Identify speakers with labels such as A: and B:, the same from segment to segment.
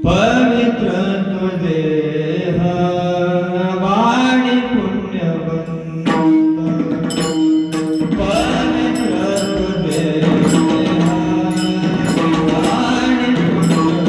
A: पवित्र तो देह वाणी पुण्यवंत पवित्र तो देह वाणी पुण्यवंत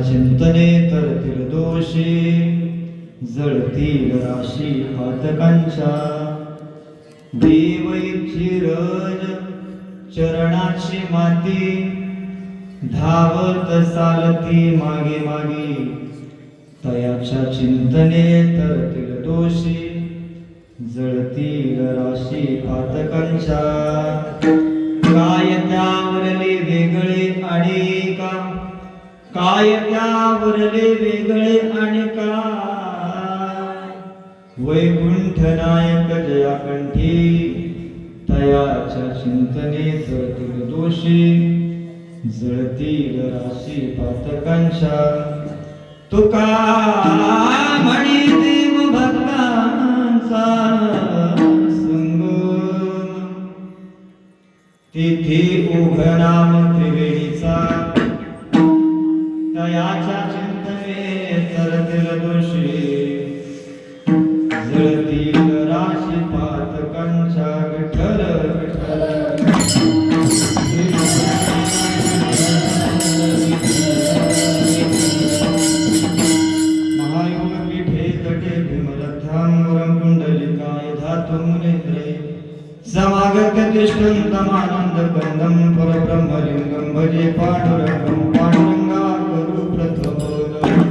A: चिंतने तरतील दोषी जळतील राशी पातकांच्या देव चिरज चरणाची माती धावत चालती मागे मागे तयाच्या चिंतने तरतील दोषी जळतील राशी पातकांच्या काय त्यावरले वेगळे आणि का काय त्यावरले वेगळे आणि का वैकुंठ नायक जयाकंठी तयाच्या चिंतने जळतील दोषी जळतील राशी पातकांच्या तुका म्हणी देव भक्तांचा संगम तिथे उघनाम त्रिवेणीचा तयाच्या चिंतने तरतील दोषी जळतील राशी पातकांच्या विठ्ठल विठ्ठल महायोग पीठे तटे विमलध्यामुरं कुंडलिकाय धातुं नेत्रे समागत्य तिष्ठं तमानन्दकन्दं परब्रह्मलिङ्गं भजे पाण्डुरङ्गं पाण्डुरङ्गा गुरु प्रथमोदम्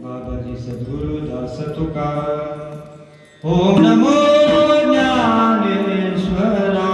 A: बाबाजी सद्गुरु दास तुकार ओम नमो ज्ञानेश्वरा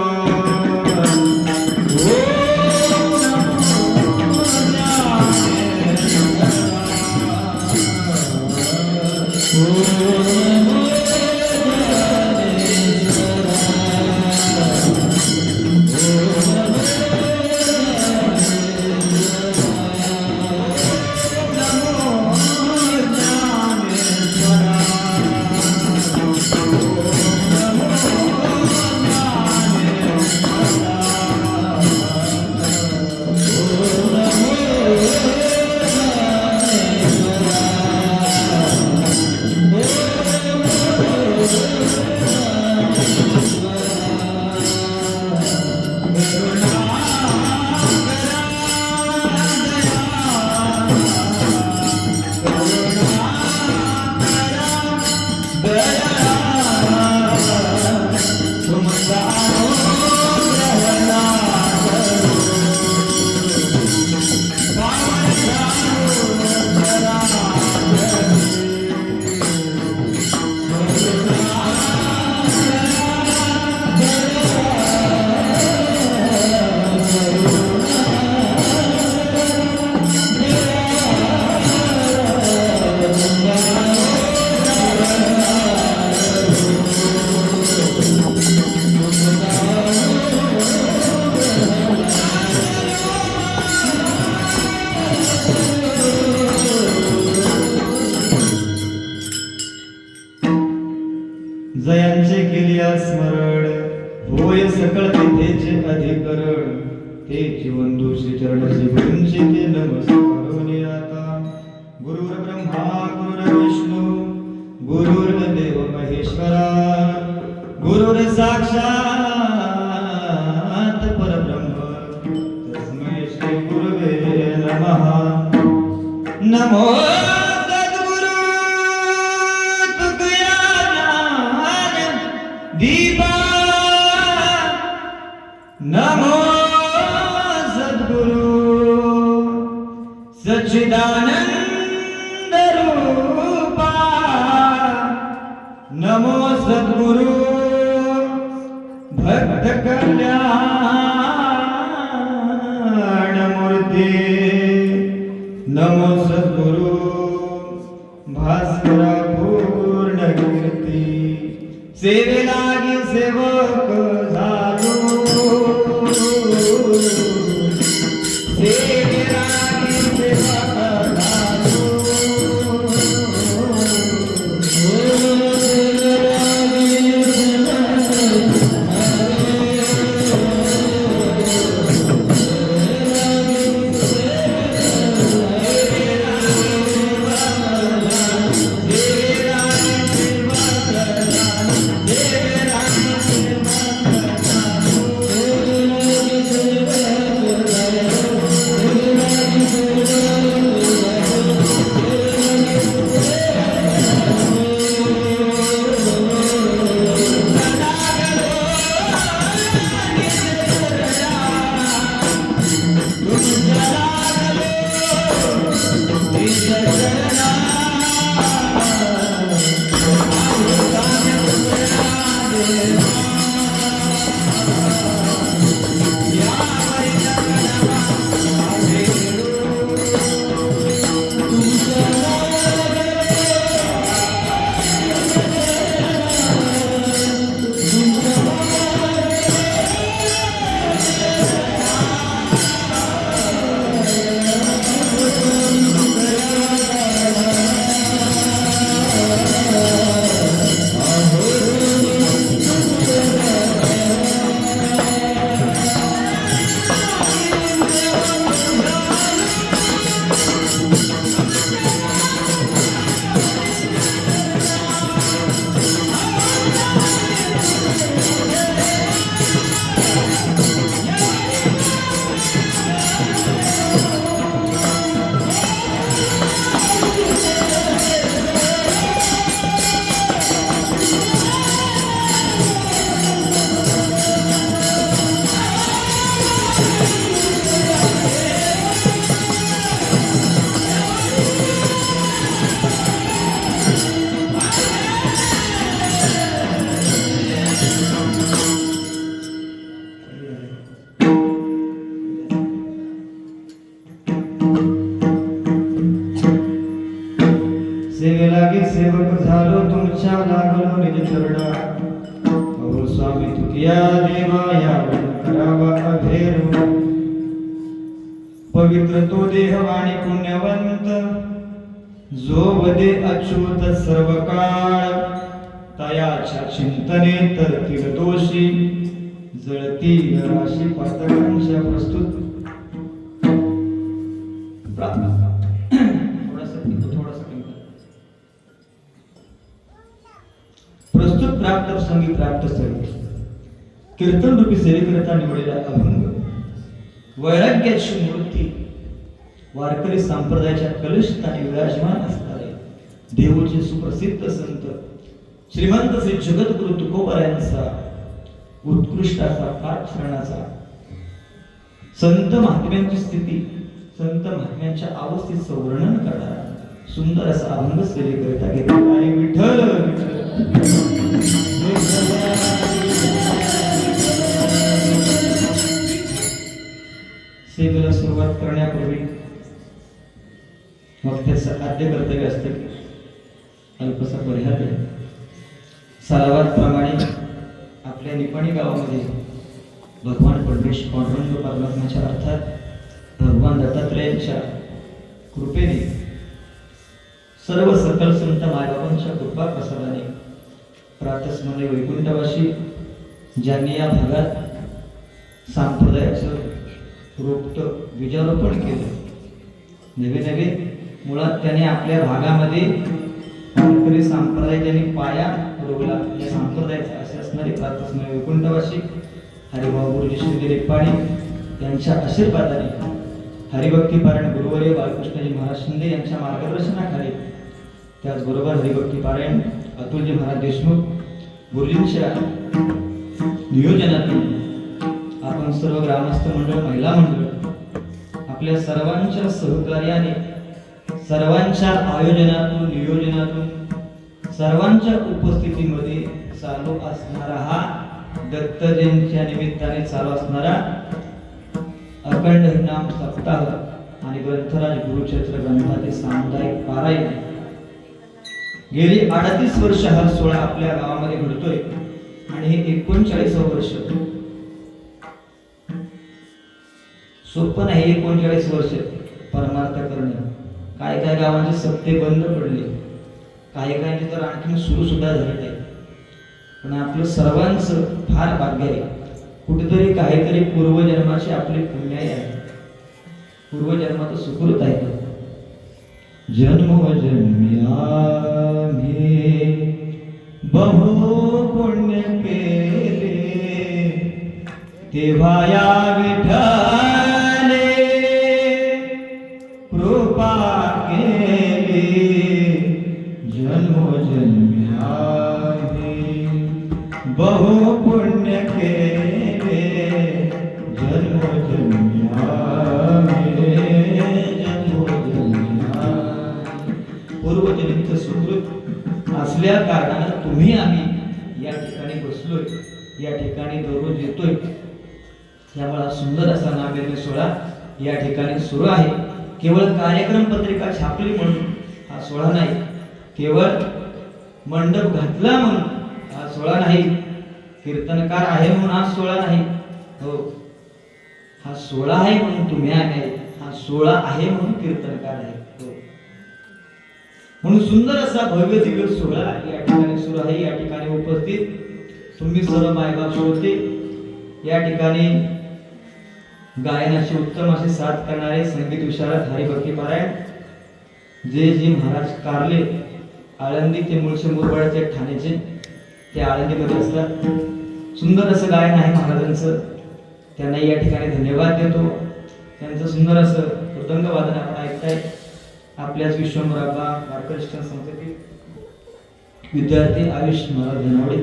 A: जयांचे केलिया स्मरण होय सकळ तेथे अधिकरण ते जीवंदू श्री चरणशी गुरूंची ते नमस्कारोनी आता गुरुर ब्रह्मा गुरुर विष्णू गुरुर देव महेश्वरा गुरुर साक्षात परब्रह्म तस्मै श्री गुरुवे नमः नमो दीपा नमो सद्गुरु सच्चिदानंद रूपा नमो सद्गुरु भक्त कल्याण मूर्ती नमो सद्गुरु भास्करा पूर्ण कीर्ती सेवेलागी सेवक झालो सेवेलागी सेवक झालो सेवेलागी सेवक झालो तुमच्या लागलो निज चरणा अहो स्वामी तुकिया देवा यावं करावा अभेर पवित्र तो देह वाणी पुण्यवंत जो वदे अच्युत सर्व काळ तयाच्या चिंतने तरतील दोषी जळतील राशी पातकांच्या प्रस्तुत प्रस्तुत प्राप्त संगीत प्राप्त स्थळी कीर्तन रूपी सेवेकरता निवडलेला अभंग वैराग्याची मूर्ती वारकरी संप्रदायाच्या कलशस्थानी विराजमान असणारे देवचे सुप्रसिद्ध संत श्रीमंत श्री जगद्गुरु तुकोबारायांचा उत्कृष्ट असा पाठचरणाचा संत महात्म्यांची स्थिती संत महात्म्यांच्या अवस्थेचं वर्णन करणारा सुंदर असा अभंग सेवेकरता घेतला आहे. विठ्ठल सेवेला सुरुवात करण्यापूर्वी मग त्याचं आद्य कर्तव्य असते अल्पसा परिहार सालावाद प्रमाणे आपल्या निपाणी गावामध्ये भगवान परमेश पांडुरंग परमात्म्याच्या अर्थात भगवान दत्तात्रयांच्या कृपेने सर्व सकल संत मायबाबांच्या कृपा प्रसादाने प्रातस्मरणे वैकुंठवासी ज्यांनी या भागात संप्रदायाचं रोपट बीजारोपण केलं नवे नवे मुळात त्याने आपल्या भागामध्ये वारकरी संप्रदाय ज्यांनी पाया रोवला या संप्रदायाचा असे असणारे प्रातस्मरणे वैकुंठवासी हरिभाऊ गुरुजी श्री निपाणी यांच्या आशीर्वादाने हरिभक्ती पारायण गुरुवर्य बाळकृष्णजी महाराज शिंदे यांच्या मार्गदर्शनाखाली त्याचबरोबर हरिभक्ती पारायण अतुलजी महाराज देशमुख गुरुजींच्या नियोजनातून आपण सर्व ग्रामस्थ मंडळ महिला मंडळ आपल्या सर्वांच्या सहकार्याने सर्वांच्या आयोजनातून नियोजनातून सर्वांच्या उपस्थितीमध्ये चालू असणारा हा दत्त जयंतीच्या निमित्ताने चालू असणारा अखंड हरिनाम सप्ताह आणि ग्रंथराज गुरुचरित्र ग्रंथाचे सामुदायिक पारायण गेली 38 वर्ष हा सोहळा आपल्या गावामध्ये घडतोय आणि हे 39वं वर्ष. सोपं नाही 39 वर्ष परमार्थ करणं. काही काही गावांचे सप्ते बंद पडले, काही काही तर आणखी सुरू सुद्धा झाले नाही. पण आपलं सर्वांचं फार भाग्य आहे. कुठेतरी काहीतरी पूर्वजन्माची आपली पुण्याई आहे, पूर्वजन्माचं सुकृत आहे. जन्मोजन्मी आम्ही बहु पुण्य केले, तेव्हा या विठ्ठले कृपा केली. जन्मोजन्मी आम्ही बहु पुण्य केले, जन्मोजन्मी आम्ही पूर्वजन्मीचं सुकृत असल्या कारणानं तुम्ही आम्ही या ठिकाणी बसलोय, या ठिकाणी दररोज येतोय. त्यामुळे हा सुंदर असा नामयज्ञ सोहळा या ठिकाणी सुरू आहे. केवळ कार्यक्रम पत्रिका छापली म्हणून हा सोहळा नाही, केवळ मंडप घातला म्हणून हा सोहळा नाही, कीर्तनकार आहे म्हणून हा सोहळा नाही. हो, हा सोहळा आहे म्हणून तुम्ही आहे, हा सोहळा आहे म्हणून कीर्तनकार आहे. हो, म्हणून सुंदर असा भव्य दिव्य सोहळा या ठिकाणी सुरू आहे. या ठिकाणी उपस्थित तुम्ही सर्व मायबाप श्रोते, या ठिकाणी गायनाची उत्तम अशी साथ करणारे संगीत विशारद हरिभक्ती पारायण जे जी महाराज कारले, आळंदी ते मूळचे मुरबाडचे ठाण्याचे, ते आळंदीमध्ये असतात. सुंदर असं गायन आहे महाराजांचं, त्यांना या ठिकाणी धन्यवाद देतो. त्यांचं सुंदर असं मृदंग वादन आपण ऐकताय. आपल्याच विश्वंभराबा वारकरी शिक्षण संस्थेतील विद्यार्थी आयुष महाराज धनावडे,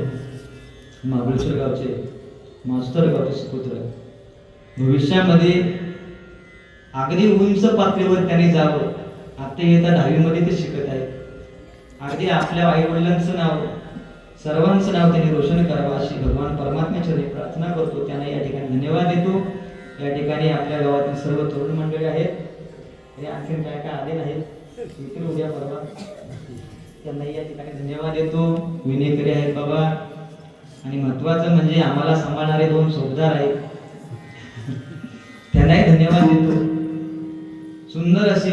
A: महाबळेश्वर गावचे, मास्तर गावचे सुपुत्र, भविष्यामध्ये अगदी उंच पातळीवर त्यांनी जावं. आता येता 10वी मध्ये ते शिकत आहेत. अगदी आपल्या आई वडिलांचं नाव, सर्वांचं नाव त्यांनी रोशन करावं अशी भगवान परमात्म्याच्या प्रार्थना करतो. त्यांना या ठिकाणी धन्यवाद देतो. या ठिकाणी आपल्या गावातील सर्व तरुण मंडळी आहेत, हे आणखीन काय काय आले नाहीत, येतील उद्या परवा, त्यांनाही या ठिकाणी धन्यवाद देतो. विनेकरी आहेत बाबा, आणि महत्वाचं म्हणजे आम्हाला सांभाळणारे 2 चौकीदार आहेत, त्यांनाही धन्यवाद देतो. सुंदर अशी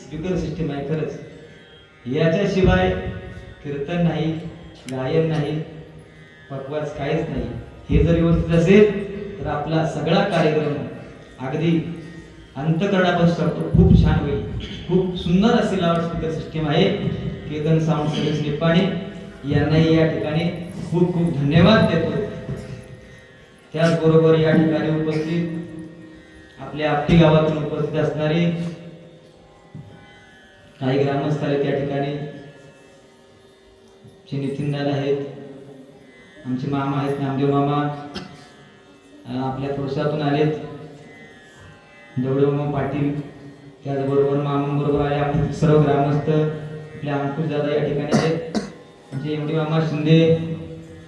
A: स्पीकर सिस्टीम आहे खरंच. याच्याशिवाय कीर्तन नाही, गायन नाही, पकवास काहीच नाही. हे जर व्यवस्थित असेल तर आपला सगळा कार्यक्रम अगदी अंतकरणापासून करतो खूप छान होईल. खूप सुंदर अशी लाऊड स्पीकर सिस्टीम आहे. केतन साऊंड सर्व्हिस निप्पाणी यांनाही या ठिकाणी खूप खूप धन्यवाद देतो. त्याचबरोबर या ठिकाणी उपस्थित आपल्या आपटी गावातून उपस्थित असणारे काही ग्रामस्थ आहेत. त्या ठिकाणी नितीन दादा आहेत, आमचे मामा आहेत, नामदेव मामा आपल्या पुरुषातून आलेत, दौडे मामा पाटील, त्याचबरोबर मामांबरोबर आले आपले सर्व ग्रामस्थ. आपले अंकुश दादा या ठिकाणी आहेत, आमचे एमडी मामा शिंदे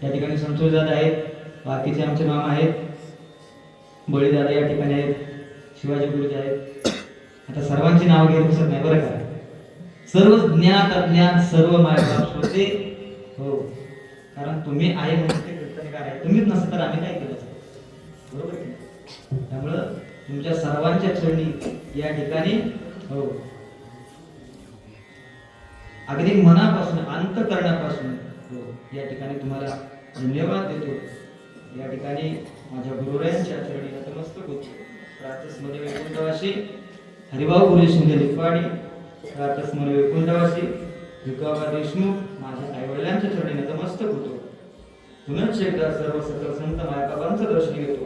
A: या ठिकाणी, संतोष दादा आहेत, बाकीचे आमचे मामा आहेत, बळी दादा या ठिकाणी आहेत, शिवाजी गुरुजी आहेत. आता सर्वांची नाव घेत बसत नाही बरं का. सर्व ज्ञात अज्ञात सर्व मायबाप होते. हो, कारण तुम्ही आहे म्हणून ते कीर्तनकार आहे. तुम्हीच नसतं तर आम्ही काय केलं असतं, बरोबर की. त्यामुळं तुमच्या सर्वांच्या चरणी या ठिकाणी हो अगदी मनापासून अंतःकरणापासून हो या ठिकाणी तुम्हाला धन्यवाद देतो. या ठिकाणी माझ्या गुरुरायांच्या चरणी नतमस्तक होतो. प्रातस्मरण वैकुंठवासी हरिभाऊ गुरु शिंदे निप्पाणी, प्रातस्मरण वैकुंठवासी विकाबा देशमुख, माझ्या आईवडिलांच्या चरणी नतमस्तक होतो. पुनश्च एकदा सर्व सकल संत मायबाबांचं दर्शन घेतो.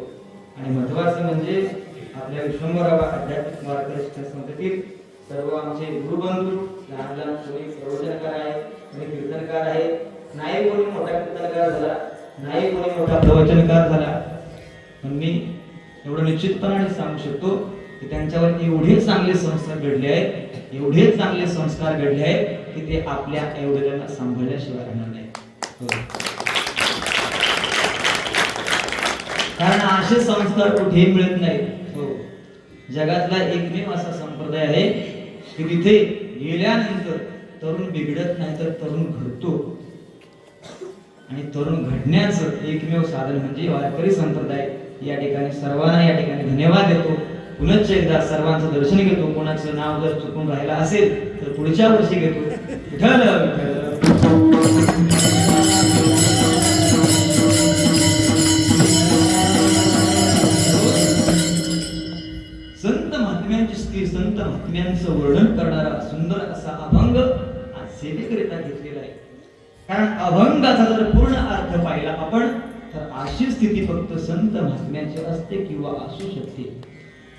A: आणि महत्वाचं म्हणजे आपल्या विश्वंभराबा आध्यात्मिक वारकरी शिक्षण संस्थेतील सर्व आमचे गुरुबंधू, लहान लहान कोणी प्रवचनकार आहे, कोणी कीर्तनकार आहे, नाही कोणी मोठा कीर्तनकार झाला, नाही कोणी मोठा प्रवचनकार झाला, पण मी एवढं निश्चितपणाने सांगू शकतो की त्यांच्यावर एवढे चांगले संस्कार घडले आहेत, एवढे चांगले संस्कार घडले आहेत की ते आपल्या एवढ्याला सांभाळल्याशिवाय राहणार नाही. कारण असे संस्कार कुठेही मिळत नाहीत. हो, जगातला एकमेव असा संप्रदाय आहे की तिथे गेल्यानंतर तरुण बिघडत नाही तर तरुण घडतो. आणि तरुण घडण्याचं एकमेव साधन म्हणजे वारकरी संप्रदाय. या ठिकाणी सर्वांना या ठिकाणी धन्यवाद देतो. पुनश्च एकदा सर्वांचं दर्शन घेतो. कोणाचं नाव जर चुकून राहिलं असेल तर पुढच्या वर्षी घेतो. विठ्ठल संत महात्म्यांची स्थिती, संत महात्म्यांचं वर्णन करणारा सुंदर असा अभंग आज सेवेकरिता घेतलेला आहे. कारण अभंगाचा जर पूर्ण अर्थ पाहिला आपण तर अशी स्थिती फक्त संत महात्म्याची असते किंवा असू शकते.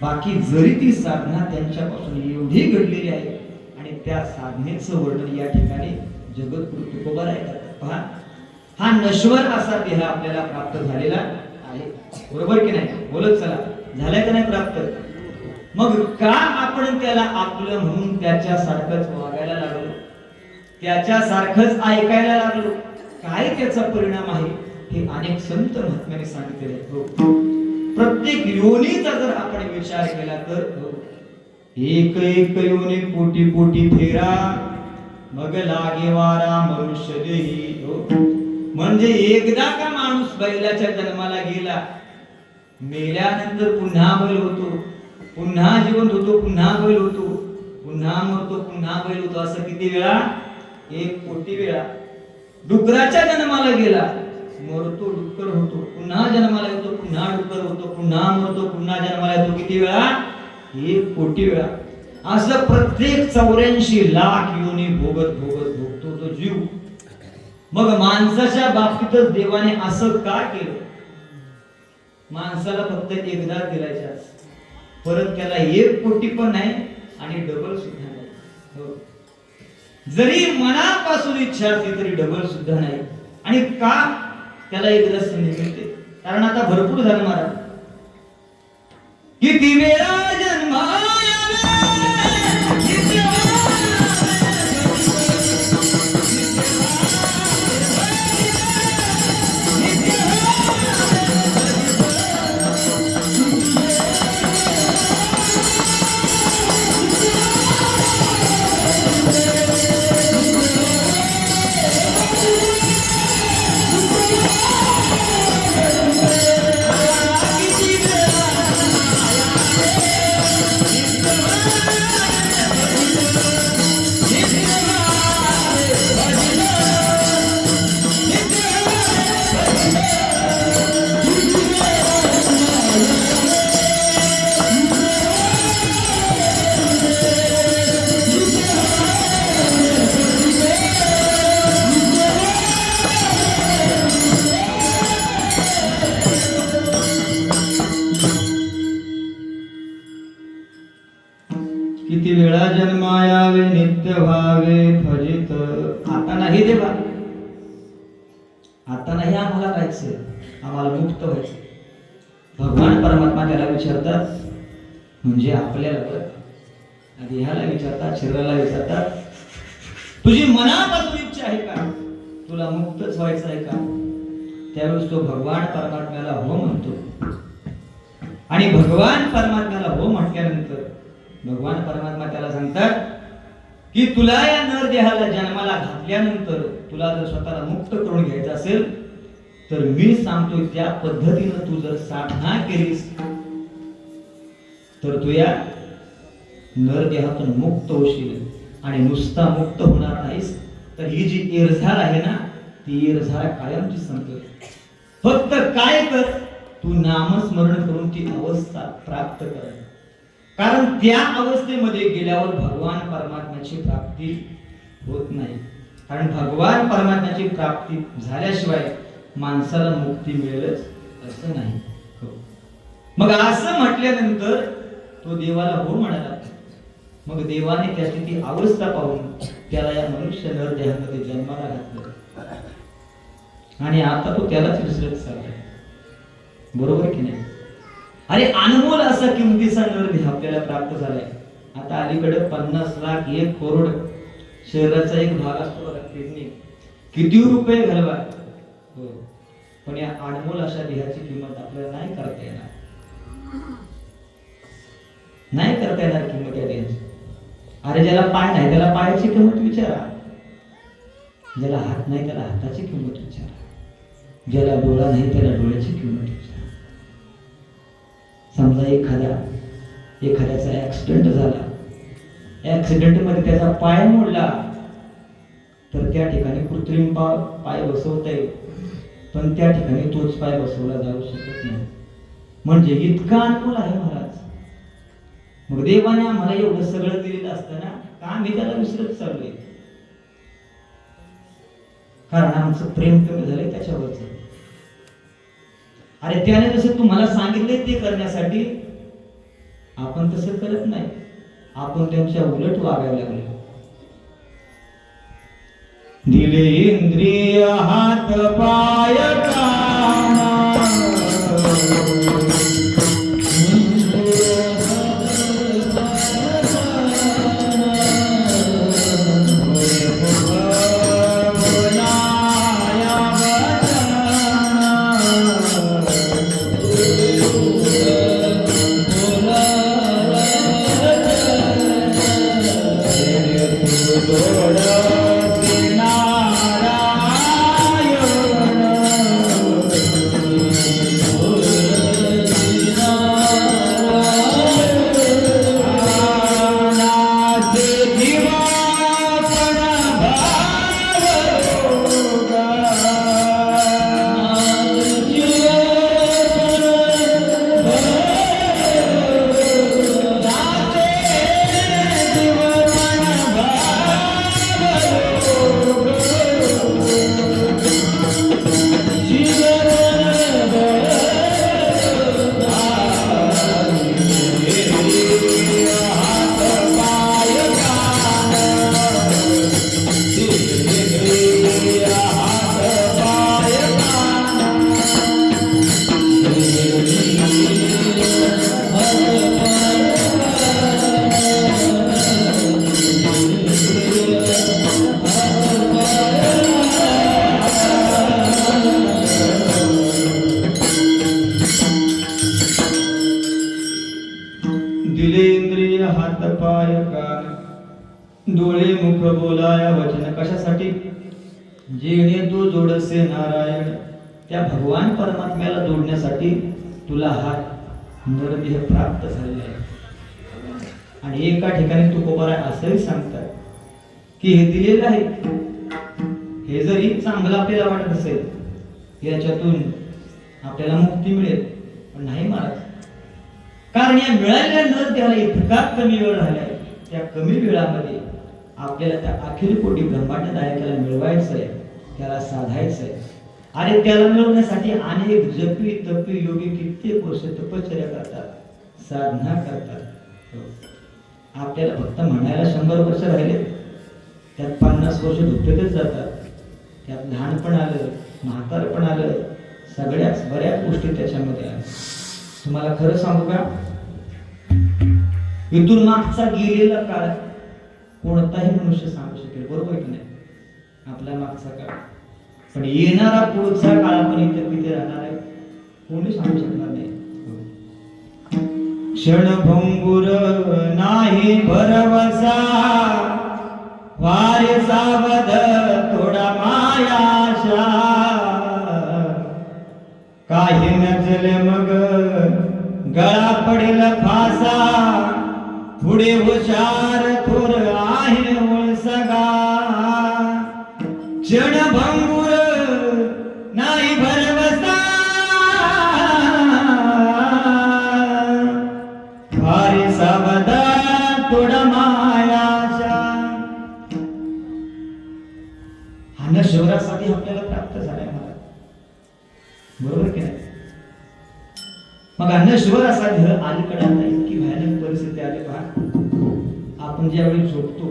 A: बाकी जरी ती साधना त्यांच्यापासून एवढी घडलेली आहे आणि त्या साधनेचं वर्णन या ठिकाणी जगद्गुरु तुकोबाराय करतात. पहा, हा नश्वर असा देह आपल्याला प्राप्त झालेला आहे. बरोबर की नाही? बोलत चला, झालाय का नाही प्राप्त? मग का आपण त्याला आपलं म्हणून त्याच्यासारखंच वागायला लागलो, त्याच्यासारखंच ऐकायला लागलो? काय त्याचा परिणाम आहे हे अनेक संत महात्म्यांनी सांगितलेले आहे. प्रत्येक योनीचा जर आपण विचार केला तर एक एक योनी कोटी कोटी फेरा मग लागे वारा मनुष्य देही. म्हणजे एकदा का माणूस बैलाच्या जन्माला गेला, मेल्यानंतर पुन्हा बैल होतो, पुन्हा जिवंत होतो, पुन्हा बैल होतो, पुन्हा मरतो, पुन्हा बैल होतो. असं किती वेळा? 1 कोटी वेळा. डुकराच्या जन्माला गेला, मरतो, डुक्कर होतो, पुन्हा जन्माला येतो, पुन्हा डुक्कर होतो, पुन्हा मरतो, पुन्हा जन्माला येतो. किती वेळा? 1 कोटी वेळा. असं प्रत्येक 84 लाख योनी भोगत भोगत भोगतो तो जीव. मग माणसाच्या बाबतीतच देवाने असं का केलं? माणसाला फक्त एकदा दिलायचा, परत त्याला 1 कोटी पण नाही आणि डबल सुद्धा नाही. जरी मनापासून इच्छा असली तरी डबल सुद्धा नाही. आणि का? त्याला एकदा संधी मिळते. कारण आता भरपूर झालं महाराज. किती वेळा जन्माला किती वेळा जन्मायावे नित्य भावे फजित. आता नाही देवा, आता नाही आम्हाला व्हायचं, आम्हाला मुक्त व्हायचं. भगवान परमात्मा त्याला विचारतात, म्हणजे आपल्याला देहाला विचारतात, शरीराला विचारतात, तुझी मनापासून इच्छा आहे का? तुला मुक्तच व्हायचं आहे का? त्यावेळेस तो भगवान परमात्म्याला हो म्हणतो. आणि भगवान परमात्म्याला हो म्हटल्यानंतर भगवान परमात्मा त्याला सांगतात की तुला या नर देहाला जन्माला घातल्यानंतर तुला जर स्वतःला मुक्त करून घ्यायचं असेल तर मी सांगतोय त्या पद्धतीनं तू जर साधना केलीस तर तू या नर देहातून मुक्त होशील. आणि नुसता मुक्त होणार नाहीस तर ही जी इरझार आहे ना, ती इरझार कायमची संपते. फक्त काय कर, तू नामस्मरण करून ती अवस्था प्राप्त कर. कारण त्या अवस्थेमध्ये गेल्यावर भगवान परमात्म्याची प्राप्ती होत नाही. कारण भगवान परमात्म्याची प्राप्ती झाल्याशिवाय माणसाला मुक्ती मिळेलच असं नाही. मग असं म्हटल्यानंतर तो देवाला हो म्हणाला. मग देवाने त्याची ती अवस्था पाहून त्याला या मनुष्य नर देहामध्ये जन्माला घातलं. आणि आता तो त्यालाच विसरत चाललाय. बरोबर की नाही? अरे अनमोल असा किमतीचा नर देह आपल्याला प्राप्त झालाय. आता अलीकडे 50 लाख 1 करोड शरीराचा एक भाग असतो बघा, किडनी. किती रुपये घालवा, हो, पण या अनमोल अशा देहाची किंमत आपल्याला नाही करता येणार. नाही करता येणार किंमत या देहाची. अरे ज्याला पाय नाही त्याला पायाची किंमत विचारा, ज्याला हात नाही त्याला हाताची किंमत विचारा, ज्याला डोळा नाही त्याला डोळ्याची किंमत विचारा. समजा एखाद्याचा ऍक्सिडेंट झाला, ऍक्सिडेंट मध्ये त्याचा पाय मोडला, तर त्या ठिकाणी कृत्रिम पाय बसवता येईल, पण त्या ठिकाणी तोच पाय बसवला जाऊ शकत नाही. म्हणजे इतका अनुकूल आहे महाराज. मग देवाने आम्हाला एवढं सगळं दिलेलं असताना का आम्ही त्याला विसरत चाललोय? कारण आमचं प्रेम कमी झालंय त्याच्यावरच. अरे त्याने जसं तुम्हाला सांगितले ते करण्यासाठी आपण तसं करत नाही, आपण त्यांच्या उलट वागायला लागलो. दिले इंद्रिय हात पाय कान, डोळे मुख बोलाया वचन. कशासाठी? जेणे तू जोडसे नारायण, त्या भगवान परमात्म्याला जोडण्यासाठी तुला हा नरदेह प्राप्त झालेला आहे. आणि एका ठिकाणी तुकोबाराय असंही सांगतात की हे दिलेलं आहे, हे जरी चांगलं आपल्याला वाटत असेल, याच्यातून आपल्याला मुक्ती मिळेल, पण नाही महाराज. कारण या मिळालेल्या नरदेहाला इतका कमी वेळ राहिलाय, त्या कमी वेळामध्ये आपल्याला त्या अखिल कोटी ब्रह्मांड नायकाला मिळवायचंय, त्याला साधायचंय. आणि त्याला मिळवण्यासाठी अनेक जपी तपी योगी कित्येक वर्ष तपश्चर्या करतात, साधना करतात. आपल्याला फक्त म्हणायला 100 वर्ष राहिले, त्यात 50 वर्ष झोपेतच जातात. त्यात लहानपण आलं, म्हातारपण आलं, सगळ्याच बऱ्याच गोष्टी त्याच्यामध्ये आल्या. तुम्हाला खरं सांगू का, इथून मागचा गेलेला काळ कोणताही मनुष्य सांगू शकेल, बरोबर की नाही? आपला मागचा काळ, पण येणारा पुढचा काळ पण इथे किती राहणार आहे कोणी सांगू शकणार नाही. क्षणभंगुर नाही भरवसा, वारे सावध थोडा मायाशा, काही नजले मग गळा पडेल फासा, पुढे हुशार थोर आहे ओळसगा. क्षणभंगुर नाही भरवसा, भारी सावधा थोडा मायाशा. हा नशिवरासाठी आपल्याला प्राप्त झालाय मला, बरोबर की नाही? मग अन्नशिवरासाठी अलीकडे आता इतकी भयानक परिस्थिती आली पहा. आपण ज्यावेळी झोपतो,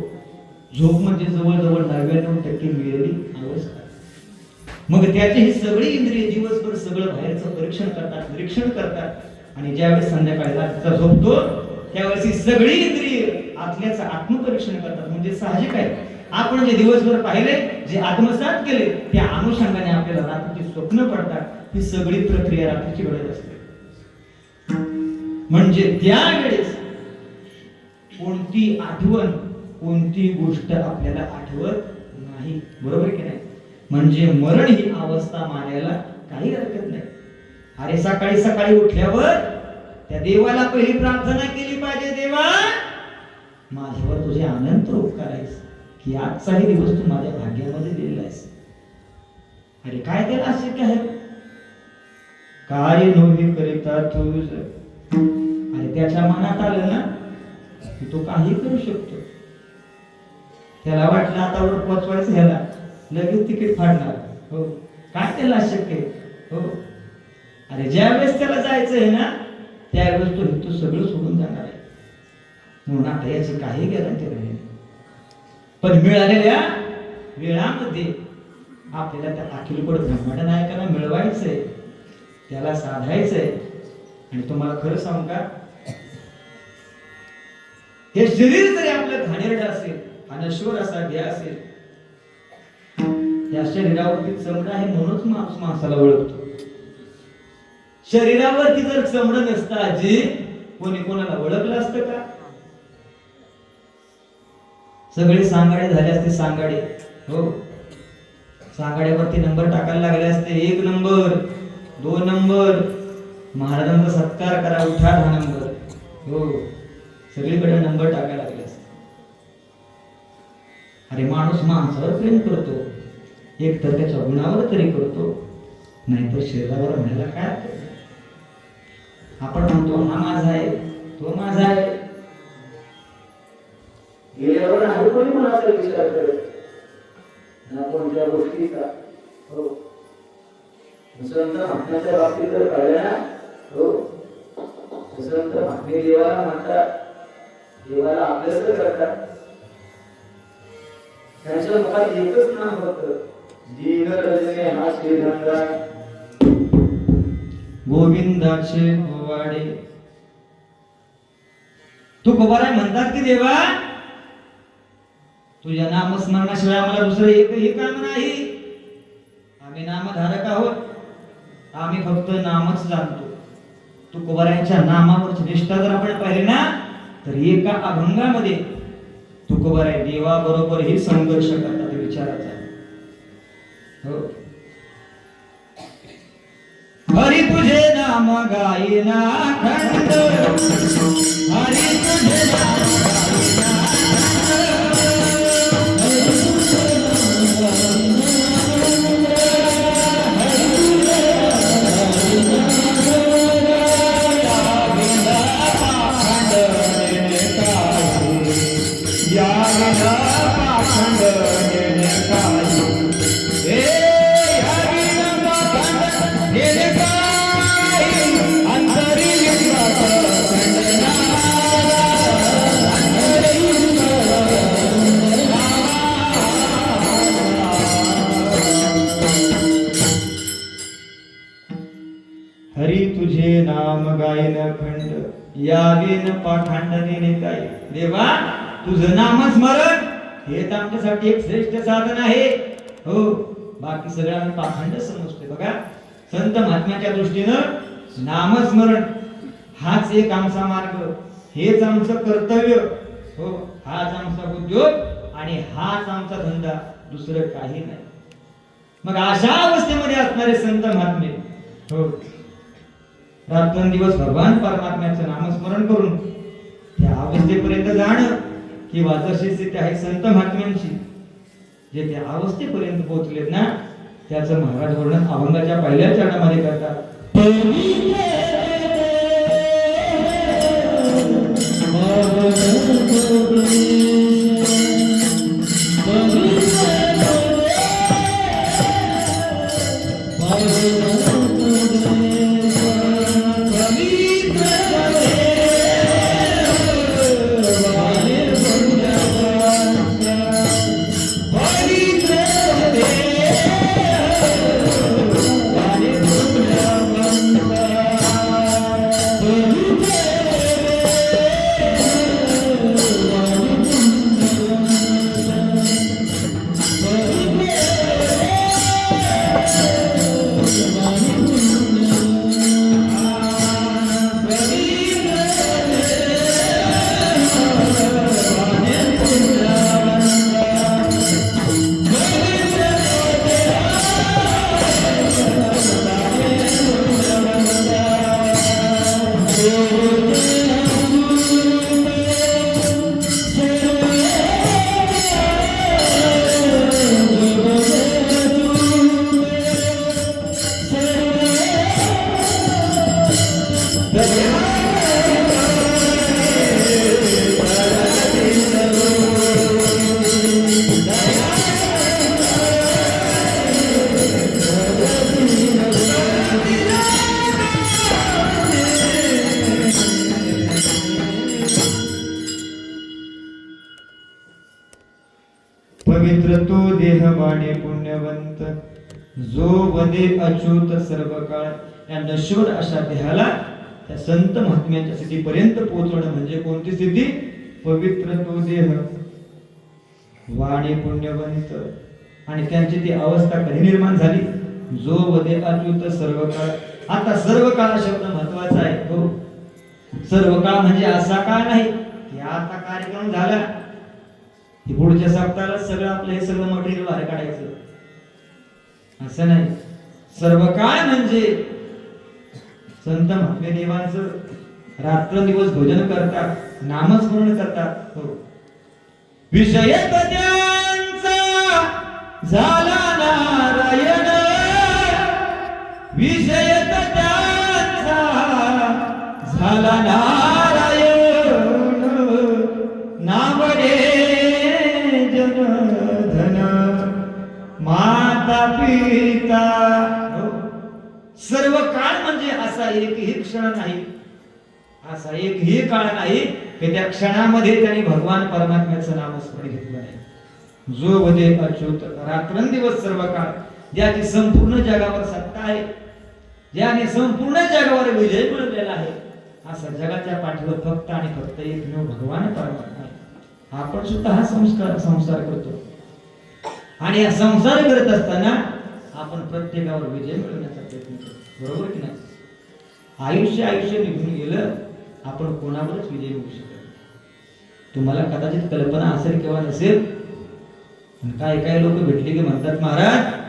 A: झोप म्हणजे जवळजवळ 99% मिळालेली अवस्था. मग त्याची ही सगळी इंद्रिय दिवसभर सगळं बाहेरचं परीक्षण करतात, निरीक्षण करतात, आणि ज्यावेळेस संध्याकाळी रात्रीचा झोपतो त्यावेळेस ही सगळी इंद्रिय आतल्याचं आत्मपरीक्षण करतात. म्हणजे साहजिक आहे, आपण जे दिवसभर पाहिले, जे आत्मसात केले, त्या अनुषंगाने आपल्याला रात्रीची स्वप्न पडतात. ही सगळी प्रक्रिया रात्रीची घडत असते. म्हणजे त्यावेळेस कोणती आठवण कोणती गोष्ट आपल्याला आठवत नाही. बरोबर की नाही? म्हणजे मरण ही अवस्था मानायला काही हरकत नाही. अरे सकाळी सकाळी उठल्यावर त्या देवाला पहिली प्रार्थना केली पाहिजे, देवा माझ्यावर तुझे अनंत उपकार आहेस की आजचाही दिवस तू माझ्या भाग्यामध्ये दिलेला आहेस. अरे काय त्याला अशक्य आहे? काय नव्हे करिता तुझ. अरे त्याच्या मनात आलं ना की तो काही करू शकतो. त्याला वाटलं आता वर पोचवायचं, ह्याला लगेच तिकीट फाडणार. हो, काय त्याला अशक्य आहे? हो, अरे ज्या वेळेस त्याला जायचं आहे ना त्यावेळेस तो सगळं सोडून जाणार आहे. म्हणून आता याची काही गॅरंटी नाही. पण मिळालेल्या वेळामध्ये आपल्याला त्या अखिलपड ब्रह्मांड नायकाला मिळवायचंय, त्याला साधायचंय. आणि तुम्हाला खरं सांगू का, हे शरीर जरी आपलं घाणेरडं असेल, अनश्वर असा देह असेल, त्या शरीरावरती चमडा आहे म्हणूनच माणूस माणसाला ओळखतो. शरीरावरती जर चमडं नसतं आजी, कोणी कोणाला ओळखलं असतं का? सगळे सांगाडे झाले असते, सांगाडे. हो, सांगाड्यावरती नंबर टाकायला लागले असते. 1 नंबर, 2 नंबर, महाराजांचा सत्कार करा, उठा 10 नंबर. हो, सगळीकडे नंबर टाकायला लागले असते. अरे माणूस माणसावर प्रेम करतो, एक तर त्याच्या गुणावर तरी करतो, नाहीतर शरीरावर म्हणायला काय? आपण म्हणतो हा माझा आहे, तो माझा आहे. गेल्यावर आहे कोणी मनाचा विचार करत ना कोणत्या गोष्टीचा. हो, संत महात्म्याच्या बाबतीत जर कळलं ना, हो, संत महात्मे देवाला म्हणतात, देवाला आपल्याच करतात. त्यांच्या मुखात एकच नाम होतं, दीन रजने हा श्रीरंगा गोविंदाचे गोवाडे. तू गोवारा म्हणतात की देवा तुझ्या नामस्मरणाशिवाय आम्हाला दुसरं एकही काम नाही. आम्ही नामधारक आहोत, आम्ही फक्त नामच जाणतो. तुकोबारायांच्या नामावरची निष्ठा जर आपण पाहिली ना तर एका अभंगामध्ये तुकोबाराय देवा बरोबर ही संघर्ष करतात विचाराचा. हो, हरी तुझे नाम गायना खंड, हरी तुझे नाम तुझे नाम गायन खंड, यावेन पाखंड देणे काय. देवा तुझं नामस्मरण हेच आमच्यासाठी एक श्रेष्ठ साधन आहे. हो, बाकी सगळं आम्ही पाखंड समजतोय. बघा, संत महात्म्याच्या दृष्टीनं नामस्मरण हाच एक आमचा मार्ग, हेच आमचं कर्तव्य. हो, हाच आमचा उद्योग आणि हाच आमचा धंदा, दुसरं काही नाही. मग अशा अवस्थेमध्ये असणारे संत महात्मे, हो, रात्रंदिवस भगवान परमात्म्याचं नामस्मरण करून त्या अवस्थेपर्यंत जाणं किंवा जशी स्थिती आहे संत महात्म्यांची, जे त्या अवस्थेपर्यंत पोहोचलेत ना त्याचं महाराज वर्णन अभंगाच्या पहिल्या चरणामध्ये करतात. पवित्र तो देह वाणे पुण्यवंत, जो वदे अच्युत सर्व काळ. या नश्वर अशा देहाला त्या संत महात्म्याच्या स्थितीपर्यंत पोहोचवणं म्हणजे कोणती स्थिती? पवित्र तो देह वाणी पुण्यवंत. आणि त्यांची ती अवस्था कधी निर्माण झाली? जो वदे अच्युत सर्व काळ. आता सर्व काळ शब्द महत्वाचा आहे. हो, सर्व काळ म्हणजे असा काळ नाही की आता कार्यक्रम झाला की पुढच्या सप्ताहाला सगळं आपलं हे सगळं मटेरियल बाहेर काढायचं, असं नाही. सर्व काळ म्हणजे संत महात्मे देवांचं रात्रंदिवस भजन करतात, नामस्मरण करतात. हो, विषय त्यांचा झाला नारायण, विषय त्यांचा झाला नारायण, नामडे जनधन माता पिता. सर्व काळ म्हणजे असा एकही क्षण नाही, असा एकही काळ नाही की त्या क्षणामध्ये त्यांनी भगवान परमात्म्याचं नामस्मरण घेतलं नाही. जो वदे अच्युत, रात्रंदिवस सर्व काळ, ज्याची संपूर्ण जगावर सत्ता आहे, ज्याने संपूर्ण जगावर विजय मिळवलेला आहे, असा जगाच्या पाठीवर फक्त आणि फक्त एकमेव भगवान परमात्मा आहे. आपण सुद्धा हा संसार करतो आणि हा संसार करत असताना आपण प्रत्येकावर विजय मिळवण्याचा प्रयत्न करतो. बरोबर की नाही? आयुष्य निघून गेलं, आपण कोणावरच विजय मिळवू शकत. तुम्हाला कदाचित कल्पना असेल किंवा नसेल, काय काय लोक भेटले की म्हणतात, महाराज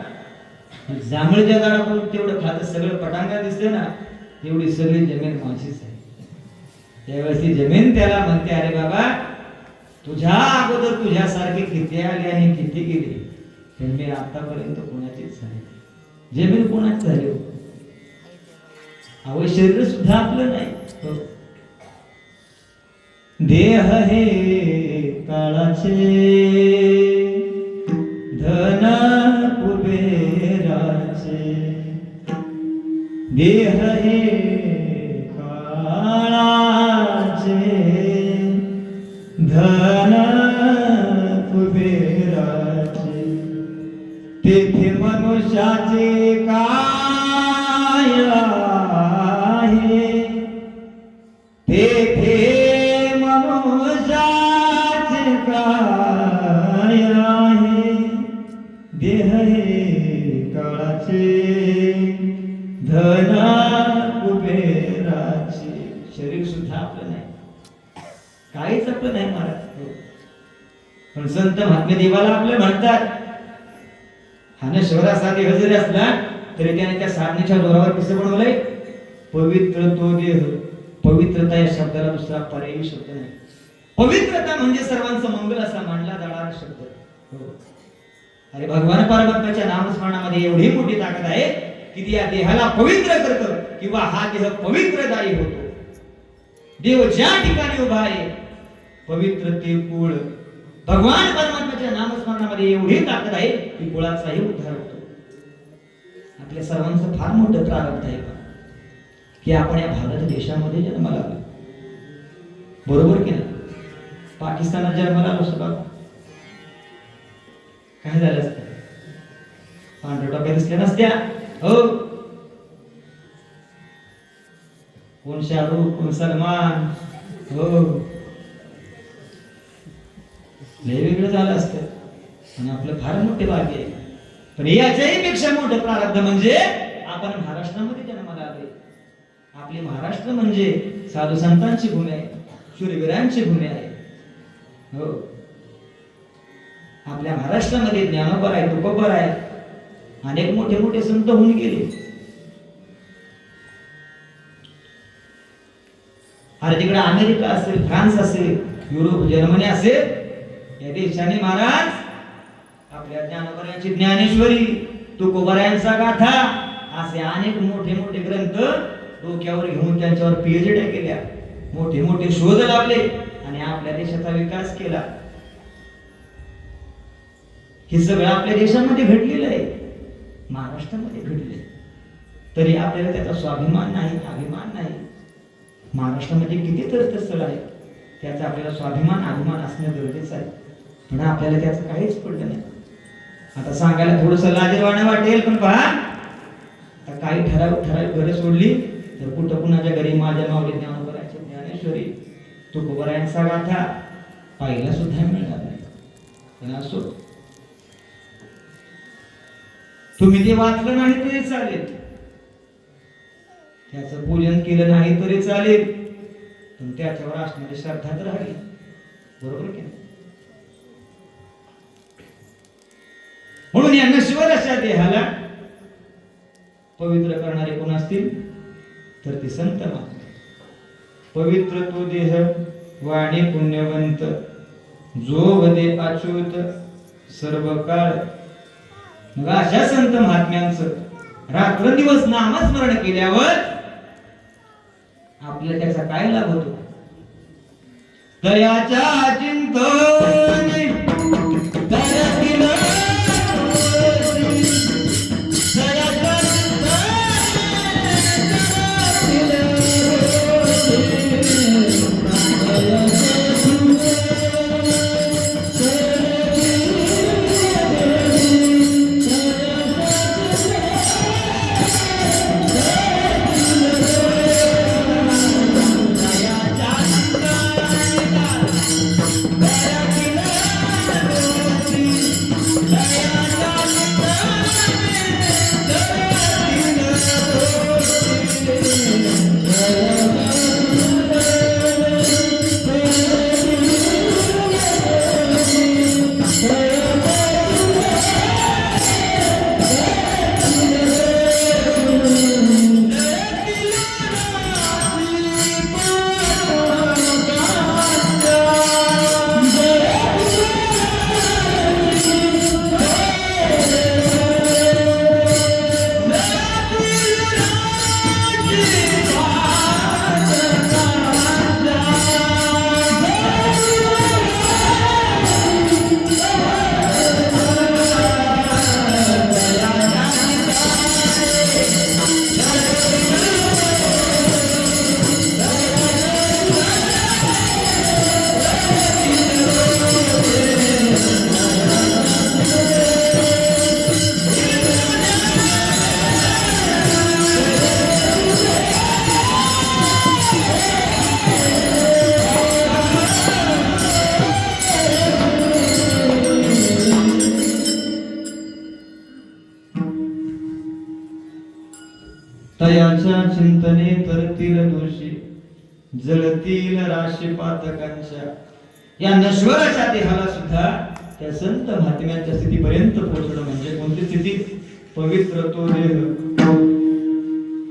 A: जांभळीच्या झाडाकडून तेवढं खात सगळं पटांगा दिसते ना, तेवढी सगळी जमीन माझीच आहे. त्यावेळेस ती जमीन त्याला म्हणते, अरे बाबा, तुझ्या अगोदर तुझ्यासारखे किती आले आणि किती गेले, पण मी आतापर्यंत कोणाचीच झाली. जमीन कोणाच झाली? अवय शरीर सुद्धा आपलं नाही. देह हे काळाचे, धन कुबेराचे. देह हे काळाचे, धन कुबेराचे. तेथे मनुष्याचे काय आहे, तेथे मनुष्याचे काय आहे. देह हे काळाचे, धन कुबेराचे. शरीर सुद्धा आपलं नाही, काहीच आपलं नाही महाराज. पण संत महात्मे देवाला आपले म्हणतात. हा नश्वराचा देह जरी असला तरी त्याने त्या साधनेच्या दोरावर कसं बनवलंय? पवित्र तो देह. पवित्रता या शब्दाला दुसरा पर्यायी शब्द नाही. पवित्रता म्हणजे सर्वांचं मंगल असा मानला जाणारा शब्द. हो, अरे भगवान परमात्म्याच्या नामस्मरणामध्ये एवढी मोठी ताकद आहे की ती या देहाला पवित्र करतं किंवा हा देह पवित्रदायी होतो. देव ज्या ठिकाणी उभा आहे पवित्र ते कुळ. भगवान परमात्म्याच्या नामस्मरणामध्ये एवढी ताकद आहे की कुळाचाही उद्धार होतो. आपल्या सर्वांचं फार मोठं प्रारब्ध आहे की आपण या भारत देशामध्ये जन्माला आलो. बरोबर की नाही? पाकिस्तानात जन्माला आलो असतो बाबा, काय झालं असतं? पांढऱ्या टोप्या दिसल्या नसत्या. हो, कोण शाहरुख, कोण सलमान, हो, लय वेगळं झालं असतं. आणि आपलं फार मोठे भाग्य आहे. पण याच्याही पेक्षा मोठं प्रारब्ध म्हणजे आपण महाराष्ट्रामध्ये जन्माला आलोय. आपले महाराष्ट्र म्हणजे साधू संतांची भूमी आहे, शूरवीरांची भूमी आहे. हो, आपल्या महाराष्ट्रामध्ये ज्ञानोबा आहे, तुकोबा आहे, अनेक मोठे मोठे संत होऊन गेले. अरे तिकडे अमेरिका असेल, फ्रान्स असेल, युरोप, जर्मनी असेल, या देशाने महाराज आपल्या ज्ञानोबरायांची ज्ञानेश्वरी, तुकोबरायांचा गाथा असे अनेक मोठे मोठे ग्रंथ डोक्यावर घेऊन त्यांच्यावर पीएचडी केल्या, मोठे मोठे शोध लावले आणि आपल्या देशाचा विकास केला. हे सगळं आपल्या देशामध्ये घडलेलं आहे, महाराष्ट्रामध्ये घडले. तरी आपल्याला त्याचा स्वाभिमान नाही, अभिमान नाही. महाराष्ट्रामध्ये किती तीर्थस्थळ आहे, त्याचा आपल्याला स्वाभिमान, अभिमान असणं गरजेचं आहे. पण आपल्याला त्याचं काहीच पडलं नाही. आता सांगायला थोडस लाजरवाणं वाटेल, पण पहा आता काही ठराविक घरं सोडली तर कुठं कुणाच्या घरी माझ्या माऊली ज्ञानोबराची ज्ञानेश्वरी तुकोबरायांचा गाथा पाहिला सुद्धा मिळणार नाही. पण असो, तुम्ही ते वाचलं नाही तरी चालेल, त्याचं पूजन केलं नाही तरी चालेल, पण त्याच्यावर असणारी श्रद्धा तर राहिली. बरोबर की नाही? म्हणून या नश्वर अशा देहाला पवित्र करणारे कोण असतील तर ते संत महात्मे. पवित्र तो देह वाणी पुण्यवंत, जो वदे अच्युत सर्व काळ. मग अशा संत महात्म्यांचं रात्रंदिवस नामस्मरण केल्यावर आपल्याला त्याचा काय लाभ होतो? दयाच्या चिंतने दयातील तयाच्या चिंतने तरतील दोषी, जळतील राशी पातकांच्या. या नश्वराच्या देहाला सुद्धा त्या संत महात्म्यांच्या स्थितीपर्यंत पोहोचणं म्हणजे कोणती स्थिती? पवित्र तो देह.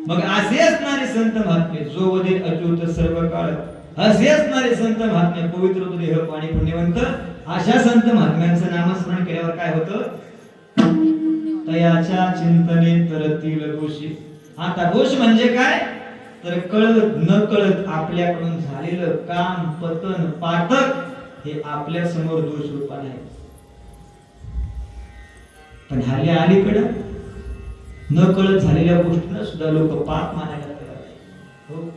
A: मग असे असणारे संत महात्मे, जो वदे अच्युत सर्व काळ, असे असणारे संत महात्मे पवित्र तो देह वाणी पुण्यवंत. अशा संत महात्म्यांचं नामस्मरण केल्यावर काय होतं? तयाच्या चिंतने तरतील दोषी. आता दोष म्हणजे काय? तर कळत न कळत आपल्याकडून झालेलं काम, पतन, पातक हे आपल्या समोर दोष रूपाने आहे. पण हल्ली अलीकडं न कळत झालेल्या गोष्टींना सुद्धा लोक पाप मानायला तयार आहेत. हो,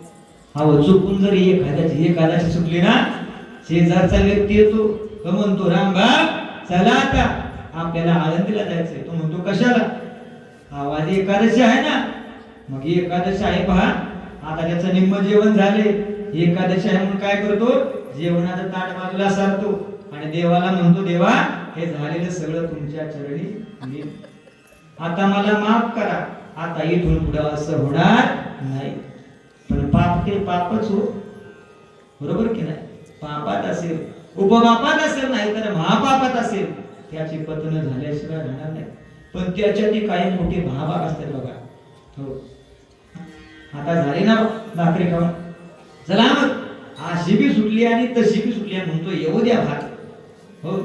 A: अहो चुकून जर एखाद्याची सुटली ना, शेजारचा व्यक्ती येतो, तो म्हणतो रामभाऊ चला आता आपल्याला आळंदीला जायचंय. तो म्हणतो कशाला? आवाज एकादशी आहे ना. मग एकादशी आहे पहा, आता त्याचं निम्म जेवण झाले, एकादशी आहे म्हणून काय करतो? जेवणाचं ताट बाजूला सारतो आणि देवाला म्हणतो, देवा हे झालेलं सगळं तुमच्या चरणी मी, आता मला माफ करा, आता इथून पुढे असं होणार नाही. पण पाप ते पापच हो, बरोबर की नाही? पापात असेल, उपपापात असेल, नाही तर महापापात असेल, त्याची पतन झाल्याशिवाय राहणार नाही. पण त्याच्या ती काही मोठी भाभाग असते बघा. हो, आता झाली ना भाकरी खाऊन, चला मग अशी बी सुटली आणि तशी बी सुटली म्हणतो, येऊ द्या भात. हो,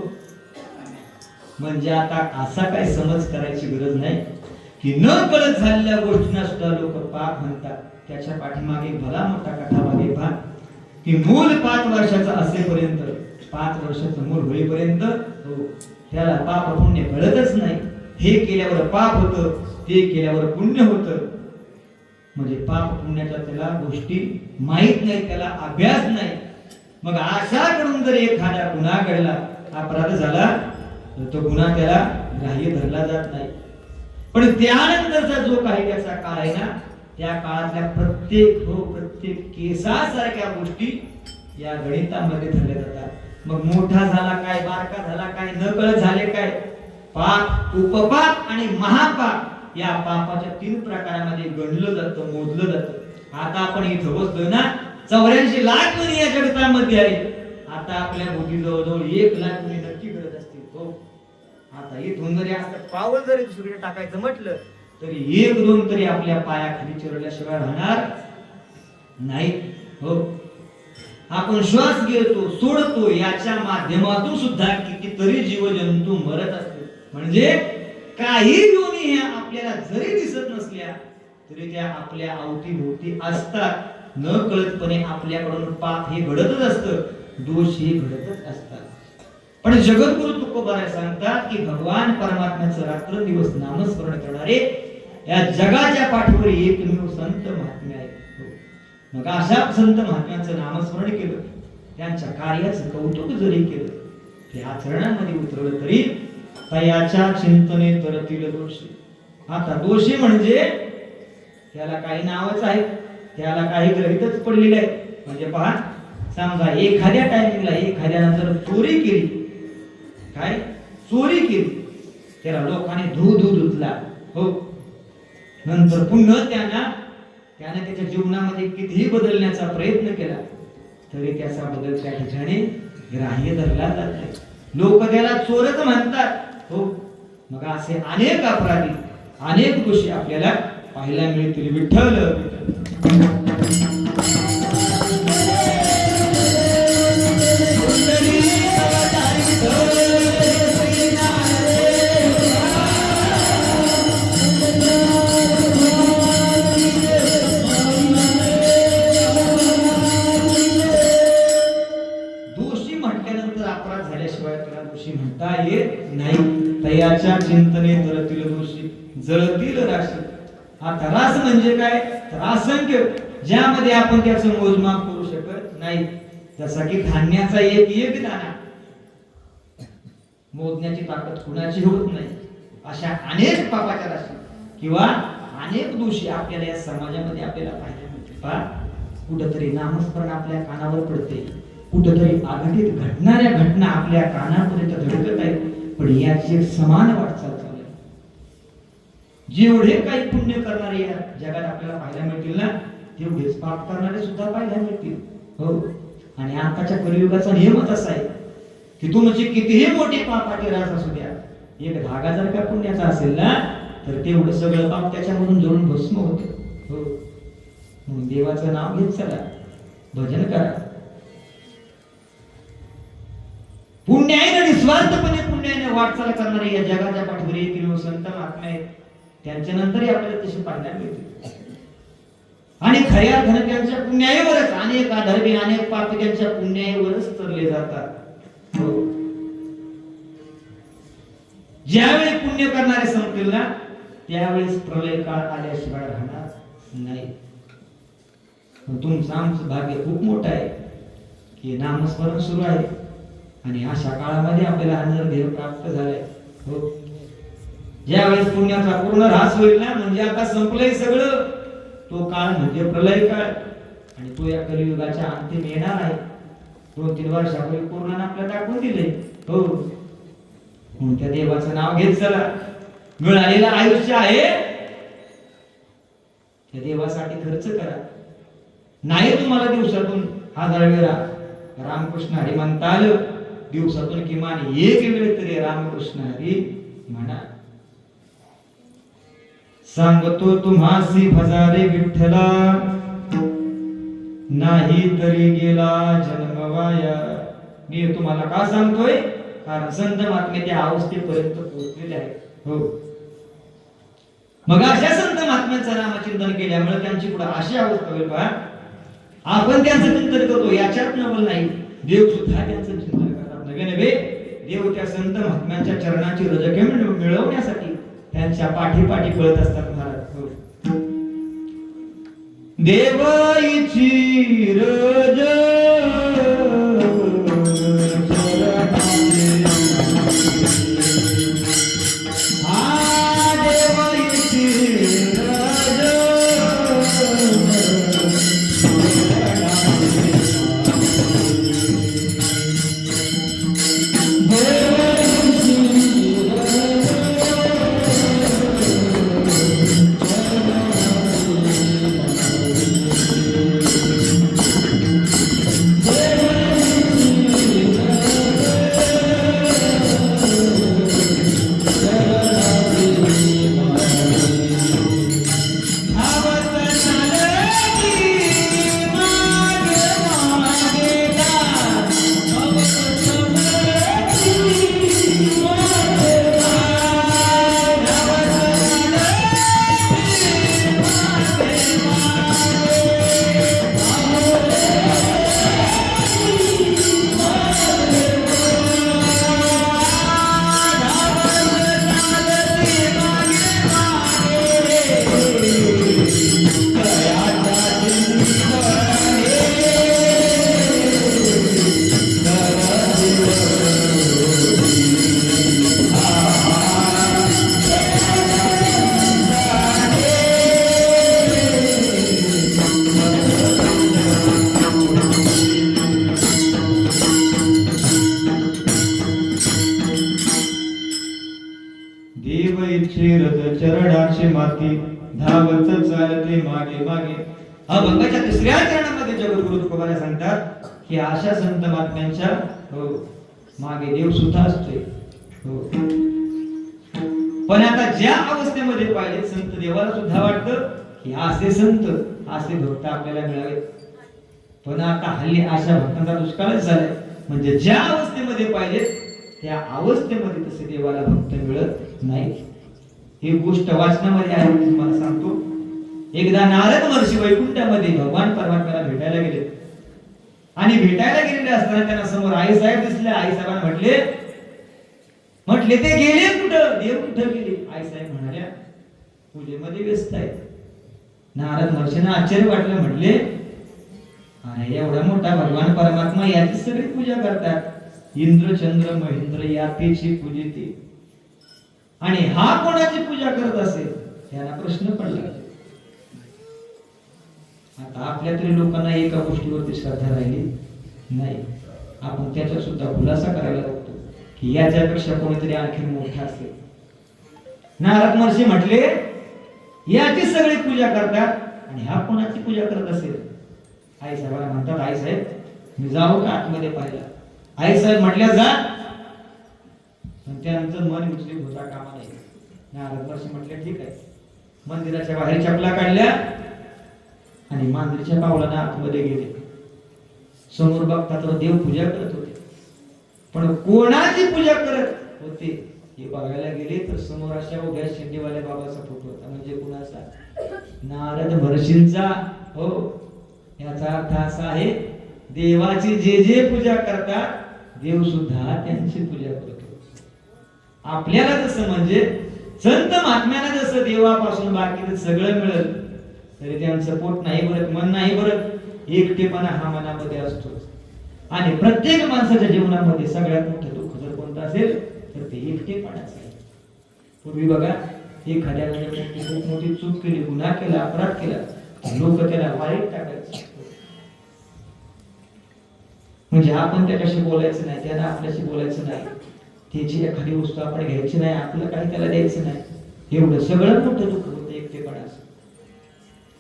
A: म्हणजे आता असा काही समज करायची गरज नाही की न कळत झालेल्या गोष्टींना सुद्धा लोक पाप म्हणतात. त्याच्या पाठीमागे भला मोठा कथामागे भाग की मूल 5 वर्षाचा असेपर्यंत, 5 वर्षाचं मूल होईपर्यंत त्याला पाप पुण्य कळतच नाही. हे केल्यावर पाप होतं, ते केल्यावर पुण्य होतं. म्हणजे पाप पुण्याच्या त्याला गोष्टी माहित नाही, त्याला अभ्यास नाही. मग अशाकडून जर एखादा गुन्हा घडला अपराध झाला तर तो गुन्हा त्याला ग्राह्य धरला जात नाही. पण त्यानंतरचा जो काही त्याचा काळ आहे ना, त्या काळातल्या प्रत्येक केसासारख्या गोष्टी या गणितामध्ये धरल्या जातात. मग मोठा झाला काय, बारका झाला काय, नकळत झाले काय, पाप, उपपाप आणि महापाप या पापाच्या 3 प्रकारामध्ये गणलं जातं, मोजलं जातं. आता आपण इथं बसलोय ना, 84 लाख मुली या जगतामध्ये आहेत. आता आपल्या भोवती जवळजवळ 1 लाख मुली नक्की करत असतील. हो, आता इथून जरी असं पाऊल जरी दुसरीकडे टाकायचं म्हटलं तरी 1-2 तरी आपल्या पायाखाली चिरल्याशिवाय राहणार नाही. हो, आपण श्वास घेतो सोडतो याच्या माध्यमातून सुद्धा कितीतरी जीवजंतू मरत असतात. म्हणजे काही योनी ह्या आपल्याला जरी दिसत नसल्या तरी त्या आपल्या अवतीभोवती असतात. न कळतपणे आपल्याकडून पाप हे घडतच असतं, दोष हे घडतच असतात. पण जगद्गुरु तुकोबाराय सांगतात की भगवान परमात्म्याचं रात्रंदिवस नामस्मरण करणारे या जगाच्या पाठीवर एकमेव संत महात्मे आहेत. मग अशा संत महात्म्यांचं नामस्मरण केलं, त्यांच्या कार्याचं कौतुक जरी केलं, ते आचरणामध्ये उतरलं तरी तयाच्या चिंतने तरतील दोषी. आता दोषी म्हणजे त्याला काही नावच आहे, त्याला काही ग्रहितच पडलेले आहे. म्हणजे पहा, समजा एखाद्या टायमिंगला एखाद्यानं जर चोरी केली, काय चोरी केली, त्याला लोकांनी धू धुतला, हो, नंतर पुन्हा त्याने त्याच्या जीवनामध्ये कितीही बदलण्याचा प्रयत्न केला तरी त्याचा बदल त्या ठिकाणी ग्राह्य धरला जात नाही. लोक त्याला चोरच म्हणतात. हो, मग असे अनेक अपराधी, अनेक दोषी आपल्याला पाहायला मिळतील. विठ्ठल म्हणता येत नाही. तयाच्या चिंतने तरतील दोषी जळतील राशी. आता रास म्हणजे काय, तर असंख्य, ज्यामध्ये आपण त्याचं मोजमाप करू शकत नाही. जसा की धान्याचा एक दाणा मोजण्याची ताकद कुणाची होत नाही. अशा अनेक पापाच्या राशी किंवा अनेक दोषी आपल्याला या समाजामध्ये आपल्याला पाहायला मिळते. पहा, कुठंतरी नामस्मरण आपल्या कानावर पडते, कुठेतरी आघाडीत घडणाऱ्या घटना आपल्या कानापर्यंत धडकत आहेत. पण याची एक समान वाटचाल चालू आहे. जेवढे काही पुण्य करणारे या जगात आपल्याला पाहायला मिळतील ना, तेवढेच पाप करणारे सुद्धा पाहायला मिळतील. हो, आणि आताच्या कलियुगाचा नियमच असा आहे की तुमची कितीही मोठी पापाची रास असू द्या, एक धागा जर का पुण्याचा असेल ना, तर तेवढं सगळं पाप त्याच्यामधून जळून भस्म होतं. हो, म्हणून देवाचं नाव घेत चला, भजन करा. पुण्याने निस्वार्थपणे पुण्याने वाटचाल करणारे या जगाच्या पाठीवर एक संत महात्मे आहेत. त्यांच्या नंतरही आपल्याला तसे पाहायला मिळते. आणि खऱ्या अर्थाने त्यांच्या पुण्याईवरच अनेक अधर्मी, अनेक पाप त्यांच्या पुण्याईवरच तरले जातात. ज्यावेळी पुण्य करणारे संपतील ना, त्यावेळेस प्रलय काळ आल्याशिवाय राहणार नाही. तुमचं आमचं भाग्य खूप मोठं आहे की नामस्मरण सुरू आहे आणि अशा काळामध्ये आपल्याला अनर्देव प्राप्त झालाय. हो, ज्यावेळेस पुण्याचा पूर्ण ऱ्हास होईल ना, म्हणजे आता संपलंय सगळं, तो काळ म्हणजे प्रलय काळ. आणि तो या कलियुगाच्या अंतिम येणार आहे. 2-3 वर्षापूर्वी कोरोनाने आपल्याला दाखवून दिले. हो, म्हणून त्या देवाचं नाव घेत चला. मिळालेलं आयुष्य आहे, त्या देवासाठी खर्च करा. नाही तुम्हाला दिवसातून 1000 वेळा रामकृष्ण हरी म्हणता आलं, दिवसातून किमान 1 वेळ तरी रामकृष्ण हरी म्हणा. सांगतो तुम्हासी भजारे विठ्ठला, नाही तरी गेला जन्म वाया. मी तुम्हाला का सांगतोय, कारण संत महात्मे त्या अवस्थेपर्यंत पोहोचलेले आहेत. हो, मग अशा संत महात्म्यांचं नामचिंतन केल्यामुळे त्यांची पुढे अशी अवस्था होईल. पहा, आपण त्यांचं चिंतन करतो याच्यात नवल नाही, देव सुद्धा त्यांचं चिंतन करतात. नवे नवे देव त्या संत महात्म्यांच्या चरणाची रजके मिळवण्यासाठी त्यांच्या पाठीपाठी पळत असतात. महाराज, देवाईची रज रज चरणाची माती धावत चालते मागे मागे. अभंगाच्या तिसऱ्या चरणामध्ये जगद्गुरु तुकोबाने सांगतात की अशा संत महात्म्यांच्या हो मागे देव सुद्धा असतोय. हो पण आता ज्या अवस्थेमध्ये पाहिले संत देवाला सुद्धा वाटतं की असे संत असे भक्त आपल्याला मिळावेत. पण आता हल्ली अशा भक्तांचा दुष्काळच झालाय. म्हणजे ज्या अवस्थेमध्ये पाहिजे त्या अवस्थेमध्ये तसे देवाला भक्त मिळत नाही. ही गोष्ट वाचनामध्ये आहे. तुम्हाला सांगतो, एकदा नारद महर्षी वैकुंठामध्ये भगवान परमात्म्याला भेटायला गेले आणि भेटायला गेलेले असताना त्यांना समोर आई साहेब दिसले. आई साहेबांना म्हटले ते गेले कुठं, देव कुठं गेले. आई साहेब म्हणाल्या पूजेमध्ये व्यस्त आहेत. नारद महर्षींना आश्चर्य वाटलं. म्हटले अरे एवढा मोठा भगवान परमात्मा याची सगळी पूजा करतात. इंद्र चंद्र महेंद्र यातीची पूजिते आणि हा कोणाची पूजा करत असेल त्यांना प्रश्न पडला. आता आपल्या तरी लोकांना एका गोष्टीवरती श्रद्धा राहिली नाही. आपण त्याचा सुद्धा खुलासा करायला लागतो की याच्यापेक्षा कोणीतरी आणखी मोठा असेल. नारद महर्षी म्हटले याची सगळी पूजा करतात आणि हा कोणाची पूजा करत असेल. आई साहेबांना म्हणतात आई साहेब मी जाऊ का आतमध्ये पाहिला. आई साहेब म्हटल्या जा. पण त्यांचं मन विचलित होता कामा नये. नारद महर्षी म्हटले ठीक आहे. मंदिराच्या बाहेर चपला काढल्या आणि मांजरीच्या पावलाने आतमध्ये गेले. समोर बघता तर देव पूजा करत होते. पण कोणाची पूजा करत होते हे बघायला गेले तर समोर अशा उभ्या शेंडीवाल्या बाबाचा फोटो होता. म्हणजे कुणाचा, नारद महर्षींचा. हो याचा अर्थ असा आहे देवाची जे जे पूजा करतात देव सुद्धा त्यांची पूजा करतो. आपल्याला जसं म्हणजे संत महात्म्याला जसं देवापासून बाकीचं सगळं मिळेल तरी त्यांचं पोट नाही भरत, मन नाही भरत. एकटेपणा हा मनामध्ये असतो. आणि प्रत्येक माणसाच्या जीवनामध्ये सगळ्यात मोठं दुःख जर कोणतं असेल तर ते एकटेपणाच आहे. पूर्वी बघा एखाद्याने खूप मोठी चूक केली, गुन्हा केला, अपराध केला, लोक त्याला वाईट टाकायचे. म्हणजे आपण त्याच्याशी बोलायचं नाही, त्याला आपल्याशी बोलायचं नाही, त्याची एखादी वस्तू आपण घ्यायची नाही, आपलं काही त्याला द्यायचं नाही. एवढं सगळं मोठं दुःख होतं एकटेपणाचं.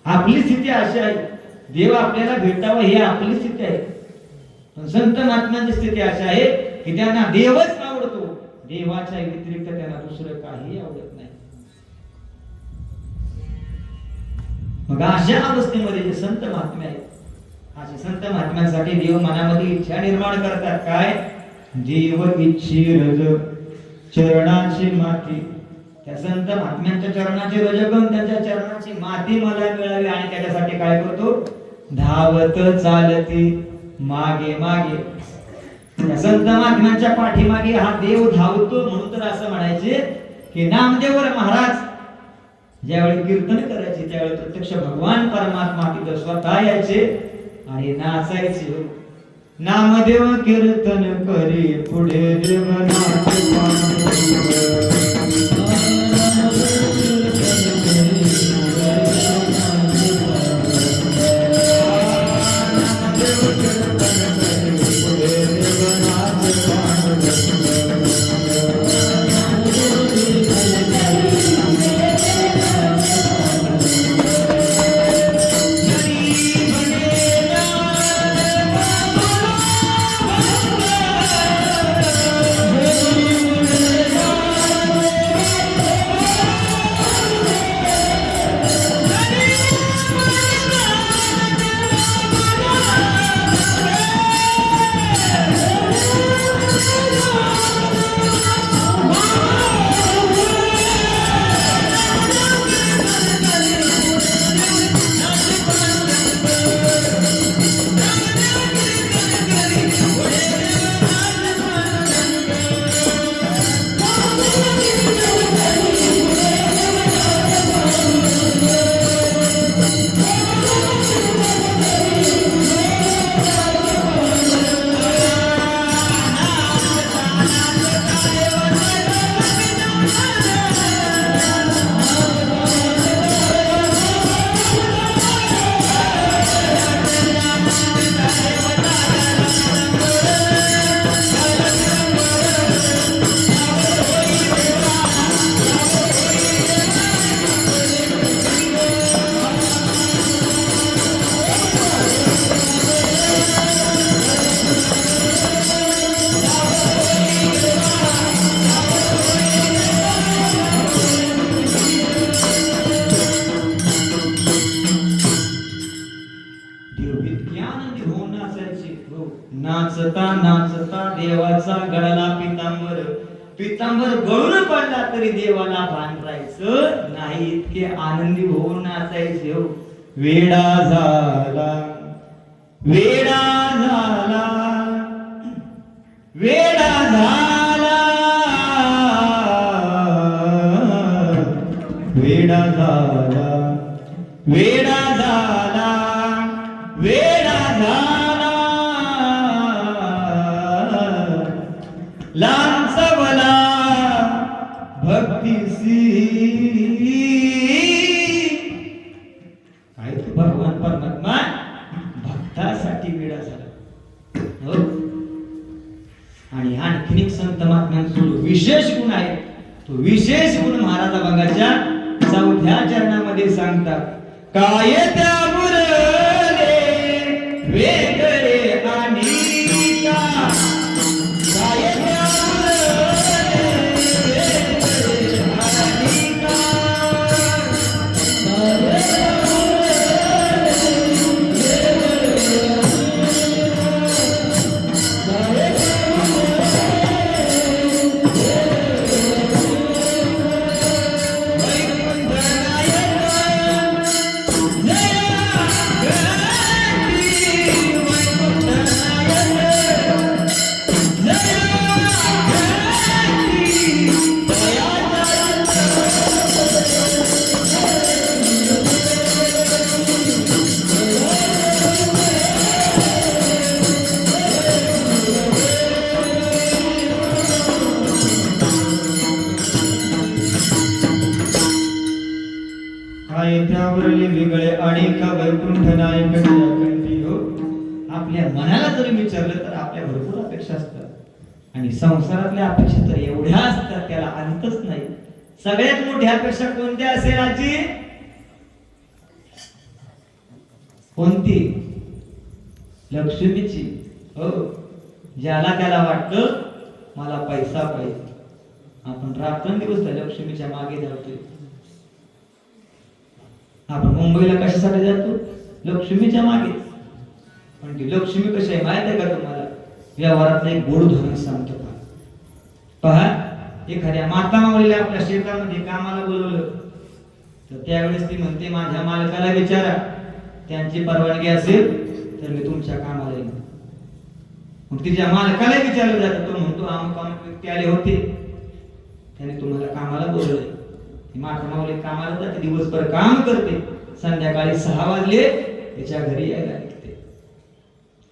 A: आपली स्थिती अशी आहे, देव आपल्याला भेटावं ही आपली स्थिती आहे. पण संत महात्म्यांची स्थिती अशी आहे की त्यांना देवच आवडतो. देवाच्या व्यतिरिक्त त्यांना दुसरं काही आवडत नाही. मग अशा अवस्थेमध्ये जे संत महात्मे आहेत असे संत महात्म्यांसाठी देव मनामध्ये इच्छा निर्माण करतात. काय? देव इच्छी रज चरणाची माती. त्या संत महात्म्यांच्या चरणाचे रजगण त्यांच्या चरणाची माती मला मिळावी आणि त्याच्यासाठी काय करतो? धावत चालते मागे मागे. त्या संत महात्म्यांच्या पाठीमागे हा देव धावतो. म्हणून तर असं म्हणायचे की नामदेव महाराज ज्यावेळी कीर्तन करायचे त्यावेळी प्रत्यक्ष भगवान परमात्मा तिथं स्वतः यायचे आणि नाचायचे. नामदेव कीर्तन करी पुढे देवनाथ देवाचा गळाला पितांबर, पितांबर गळून पडला तरी देवाला भान राहायचं नाही, इतके आनंदी होऊन नाचायचे हो. वेडा झाला, वेडा झाला, वेडा झाला, वेडा झाला, वेडा झाला, वेडा झाला, लांचवला भक्तीसी. काय तू भगवान परमात्मा भक्तासाठी वेडा झाला हो. आणि आणखीन एक संत महात्म्यांचा विशेष गुण आहे. तो विशेष गुण महाराज अभंगाच्या 4थ्या चरणामध्ये सांगतात. काय त्या मुरले वेगळे आणि का, काय त्या मुरले वेगळे आणि का, त्यावरले वेगळे अनेक वैकुंठ नायक कंठी हो. आपल्या मनाला जरी विचारलं तर आपल्या भरपूर अपेक्षा असतात आणि संसारातल्या अपेक्षा तर एवढ्या असतात त्याला अंतच नाही. सगळ्यात मोठी अपेक्षा कोणत्या असेल आजी? कोणती? लक्ष्मीची हो. ज्याला त्याला वाटतं मला पैसा पाहिजे, आपण रात्रंदिवस त्या लक्ष्मीच्या मागे धावतोय. आपण मुंबईला कशासाठी जातो? लक्ष्मीच्या मागे. पण ती लक्ष्मी कशी आहे माहित आहे का तुम्हाला? व्यवहारातलं एक गोड धोरण सांगतो का पहा. एखाद्या माता मावळीला आपल्या शेतामध्ये कामाला बोलवलं तर त्यावेळेस ती म्हणते माझ्या मालकाला विचारा, त्यांची परवानगी असेल तर मी तुमच्या कामाला येईन. मग तिच्या मालकाला विचारलं जातं, तो म्हणतो अमुक अमुक व्यक्ती आले होते, त्याने तुम्हाला कामाला बोलवलंय. माता माऊली कामाला जाते, दिवसभर काम करते, संध्याकाळी 6 वाजले त्याच्या घरी यायला निघते.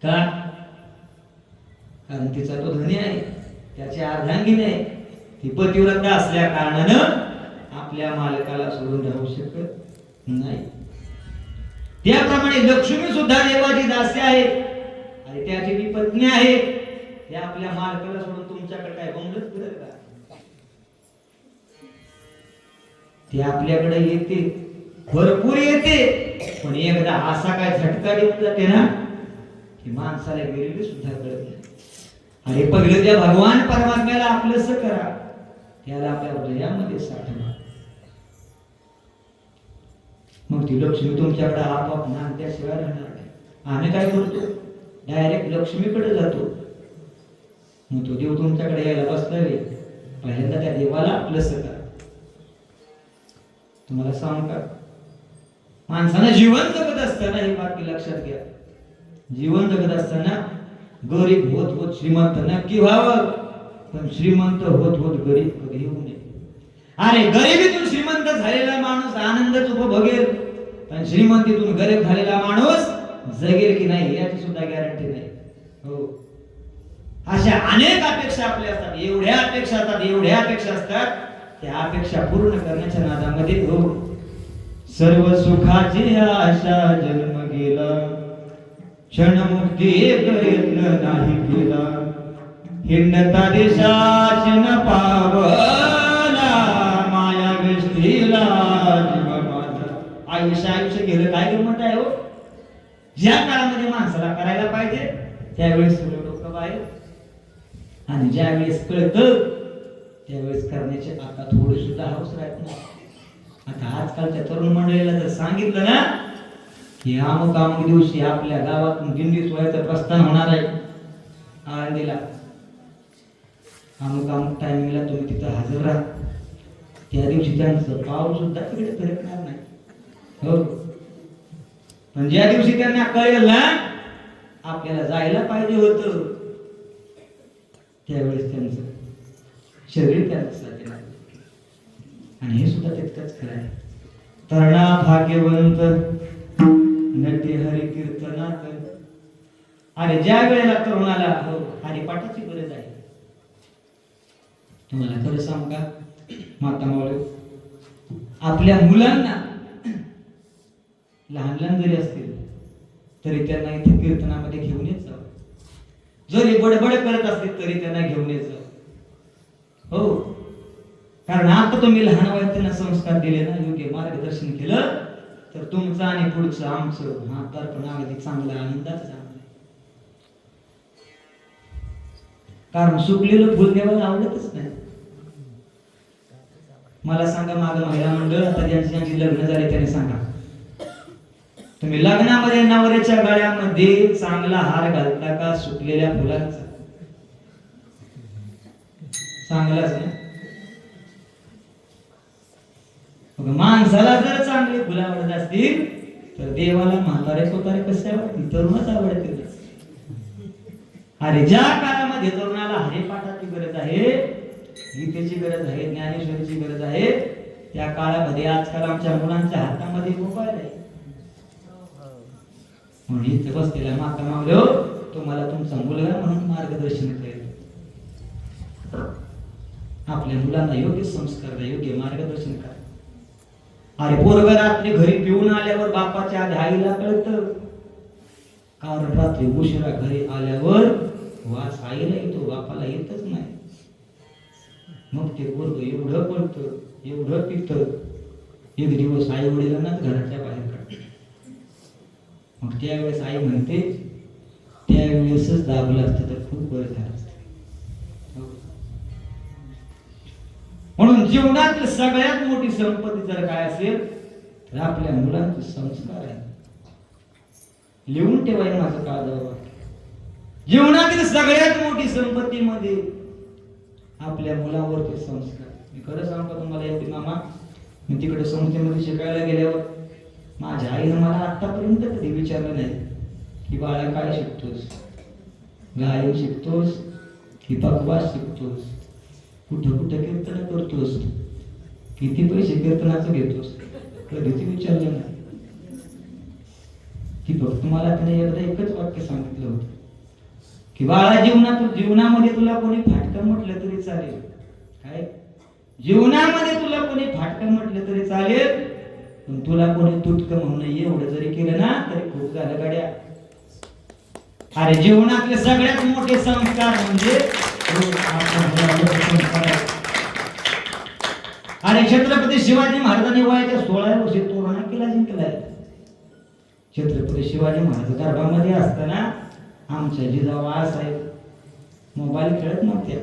A: का? कारण तिचा तो धनी आहे, त्याची अर्धांगिनी आहे. ती पतिव्रता असल्या कारणानं आपल्या मालकाला सोडून राहू शकत नाही. त्याप्रमाणे लक्ष्मी सुद्धा देवाची दासी आहे आणि त्याची ती पत्नी आहे. ते आपल्या मालकाला सोडून तुमच्याकडे काय बोंबलत फिरत का? ती आपल्याकडे येते, भरपूर येते, पण एकदा असा काय झटका देऊन जाते ना की माणसाला गेलेली सुद्धा कळत नाही. अरे पहिलं त्या भगवान परमात्म्याला आपलंसं करा, त्याला आपल्या हृदयामध्ये साठवा. मग ती लक्ष्मी तुमच्याकडे आपोआप नांदल्याशिवाय राहणार नाही. आम्ही काय करतो? डायरेक्ट लक्ष्मीकडे जातो. मग तो देव तुमच्याकडे यायला बसलाय, पहिल्यांदा त्या देवाला आपलंसं करा. तुम्हाला सांग का, माणसानं जीवन जगत असताना ही बातमी लक्षात घ्या. जीवन जगत असताना गरीब होत होत श्रीमंत नक्की व्हावं, पण श्रीमंत होत होत गरीब कधी होऊ नये. अरे गरिबीतून श्रीमंत झालेला माणूस आनंदच उपभोगेल, पण श्रीमंतीतून गरीब झालेला माणूस जगेल की नाही याची सुद्धा गॅरंटी नाही हो. अशा अनेक अपेक्षा आपल्या असतात, एवढ्या अपेक्षा असतात, एवढ्या अपेक्षा असतात, त्या अपेक्षा पूर्ण करण्याच्या नादामध्ये हो सर्व सुखाची आशा जन्म गेला, क्षणमुक्ती प्रयत्न नाही केला, हिंडता देशाची न पावला, माया वेष्टीला जीव माझा. आयुष्य गेलं काय गंमत आहे हो. ज्या काळामध्ये माणसाला करायला पाहिजे त्यावेळेस सगळं डोकं बाहेर, आणि ज्यावेळेस कळतं त्यावेळेस करण्याचे आता थोडे सुद्धा हौस राहत नाही. आता आजकालच्या तरुण मंडळीला जर सांगितलं ना की अमुक अमुक दिवशी आपल्या गावातून दिंडी सोहळ्याचं प्रस्थान होणार आहे आळंदीला, अमुक अमुक टायमिंगला तुम्ही तिथं हजर राहा. त्या दिवशी त्यांचं पाऊल सुद्धा तिकडे फिरकणार नाही. हो, पण ज्या दिवशी त्यांना कळेल ना आपल्याला जायला पाहिजे होतं, त्यावेळेस त्यांचं शरीर त्यांच्यासाठी नाही. आणि हे सुद्धा तितकंच खरं आहे. तरणा भाग्यवंत नटे हरी कीर्तनात. अरे ज्या वेळेला तरुणाला हरिपाठाची गरज आहे, तुम्हाला खरं सांगू का माता मावळे, आपल्या मुलांना लहान लहान जरी असतील तरी त्यांना इथे कीर्तनामध्ये घेऊन येत जावं. जरी बडबड करत असतील तरी त्यांना घेऊन येत जावं. हो, कारण आता तुम्ही लहान वयात त्यांना संस्कार दिले ना, योग्य मार्गदर्शन केलं, तर तुमचं आणि पुढचं आमचं हा तर पण अगदी चांगला आनंदाचा जाणार आहे. कारण सुकलेलं फुल देवाला आवडतच नाही. मला सांगा, माझं महिला मंडळ आता ज्यांची लग्न झाले त्यांनी सांगा, तुम्ही लग्नामध्ये नवऱ्याच्या गळ्यामध्ये चांगला हार घालता का सुकलेल्या फुलांचा? चांगलाच ना. माणसाला जर चांगले फुलं आवडत असतील तर देवाला म्हातारे कोतारे कसे आवडतील? तरुणच आवडतील. अरे ज्या काळामध्ये तरुणाला हरिपाठाची गरज आहे, गीतेची गरज आहे, ज्ञानेश्वरीची गरज आहे, त्या काळामध्ये आजकाल आमच्या मुलांच्या हातामध्ये मोबाईल आहे. म्हणून इथे बसलेला माता मावळे, तुम्हाला तुमचा मुलगा म्हणून मार्गदर्शन करेल. आपल्या मुलांना योग्य संस्कार द्या, योग्य मार्गदर्शन करा. अरे पोरग रात्री घरी पिऊन आल्यावर बापाच्या आधी आईला कळतं, कारण रात्री उशिरा घरी आल्यावर वास आईला येतो, बापाला येतच नाही. मग ते पोरग एवढं पडतं, एवढं पितं, एक दिवस आई वडिलांनाच घराच्या बाहेर काढते. मग त्यावेळेस आई म्हणते, त्यावेळेसच दाबलं असतं तर खूप बरं झालं असतं. म्हणून जीवनातील सगळ्यात मोठी संपत्ती जर काय असेल तर आपल्या मुलांचे संस्कार आहे. लिहून ठेवाय माझं काळजावर. जीवनातील सगळ्यात मोठी संपत्तीमध्ये आपल्या मुलावरचे संस्कार. मी खरं सांगतो तुम्हाला एवढी मामा, मी तिकडे संस्थेमध्ये शिकायला गेल्यावर माझ्या आईनं मला आतापर्यंत कधी विचारलं नाही की बाळा काय शिकतोस, गायन शिकतोस की पकवास शिकतोस, कुठं कुठं कीर्तन करतोस, किती पैसे कीर्तनाचं घेतोस, कधीच विचारलं नाही. की फक्त मला त्याने एकदा एकच वाक्य सांगितलं होतं की बाळा जीवनामध्ये तुला कोणी फाटकं म्हटलं तरी चालेल. काय जीवनामध्ये तुला कोणी फाटकं म्हटलं तरी चालेल, पण तुला कोणी तुटकं म्हणू नये. एवढं जरी केलं ना तरी खूप झालं गड्या. अरे जीवनातले सगळ्यात मोठे संस्कार म्हणजे अरे छत्रपती शिवाजी महाराजांनी वयाच्या 16 वर्षी तोरणा किल्ला जिंकलाय. छत्रपती शिवाजी महाराज गर्भामध्ये असताना आमच्या जिजाऊ साहेब मोबाईल खेळत नव्हत्या,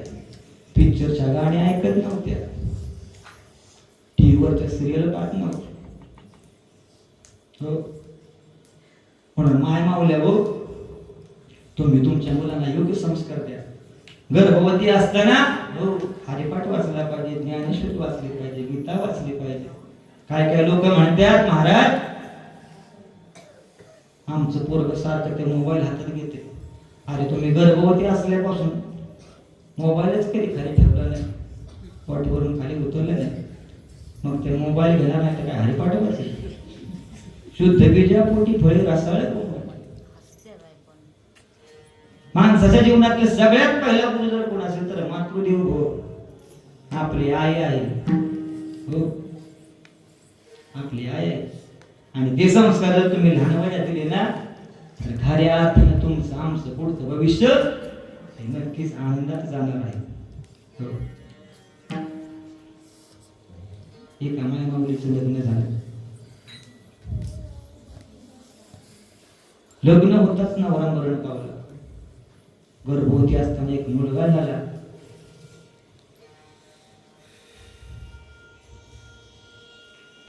A: पिक्चरच्या गाण्या ऐकत नव्हत्या, टीव्हीवरच्या सिरियल पाहत नव्हत्या. म्हणून माय मावल्या हो, तुम्ही तुमच्या मुलांना योग्य संस्कार द्या. गर्भवती असताना हरिपाठ वाचला पाहिजे, ज्ञानेश्वरी वाचली पाहिजे, गीता वाचली पाहिजे. काय काय लोक म्हणतात, महाराज आमचं पोरग सारखं ते मोबाईल हातात घेते. अरे तुम्ही गर्भवती असल्यापासून मोबाईलच कधी खाली ठेवला नाही, पाठवरून खाली उतरले नाही, मग ते मोबाईल घेणार नाही तर काय हरिपाठ वाचेल? शुद्ध बीजा पोटी फळे रसाळ. माणसाच्या जीवनातले सगळ्यात पहिला गुरु जर कोण असेल तर मातृदेव भव, आपली आई आहे. हो, आपली आई आहे. आणि ते संस्कार जर तुम्ही लहान वयात दिले ना तर खऱ्या अर्थानं तुमचं आमचं पुढचं भविष्य हे नक्कीच आनंदात जाणार आहे. हो, एका मायमाऊलीचं लग्न झालं. लग्न होताच नवरा मरण पावला. गर्भवती असताना एक मुलगा झाला.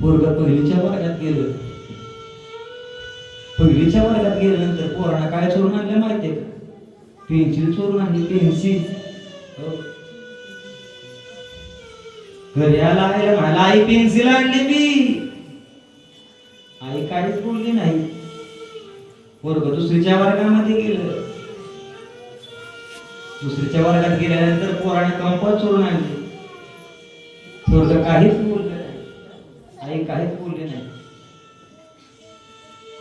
A: पोरग पहिलीच्या वर्गात गेलं. पहिलीच्या वर्गात गेल्यानंतर पोरांना काय चोरून आणलं माहितीये का? पेन्सिल चोरून आणली, पेन्सिल. घरी आला आईला म्हणाला, आई पेन्सिल आणली मी. आई काहीच बोलली नाही. पोरग दुसरीच्या वर्गामध्ये गेलं. दुसरीच्या वर्गात गेल्यानंतर पोराने कंपास चोरून आणली. पोरग काहीच बोलले नाही, आई काहीच बोलले नाही.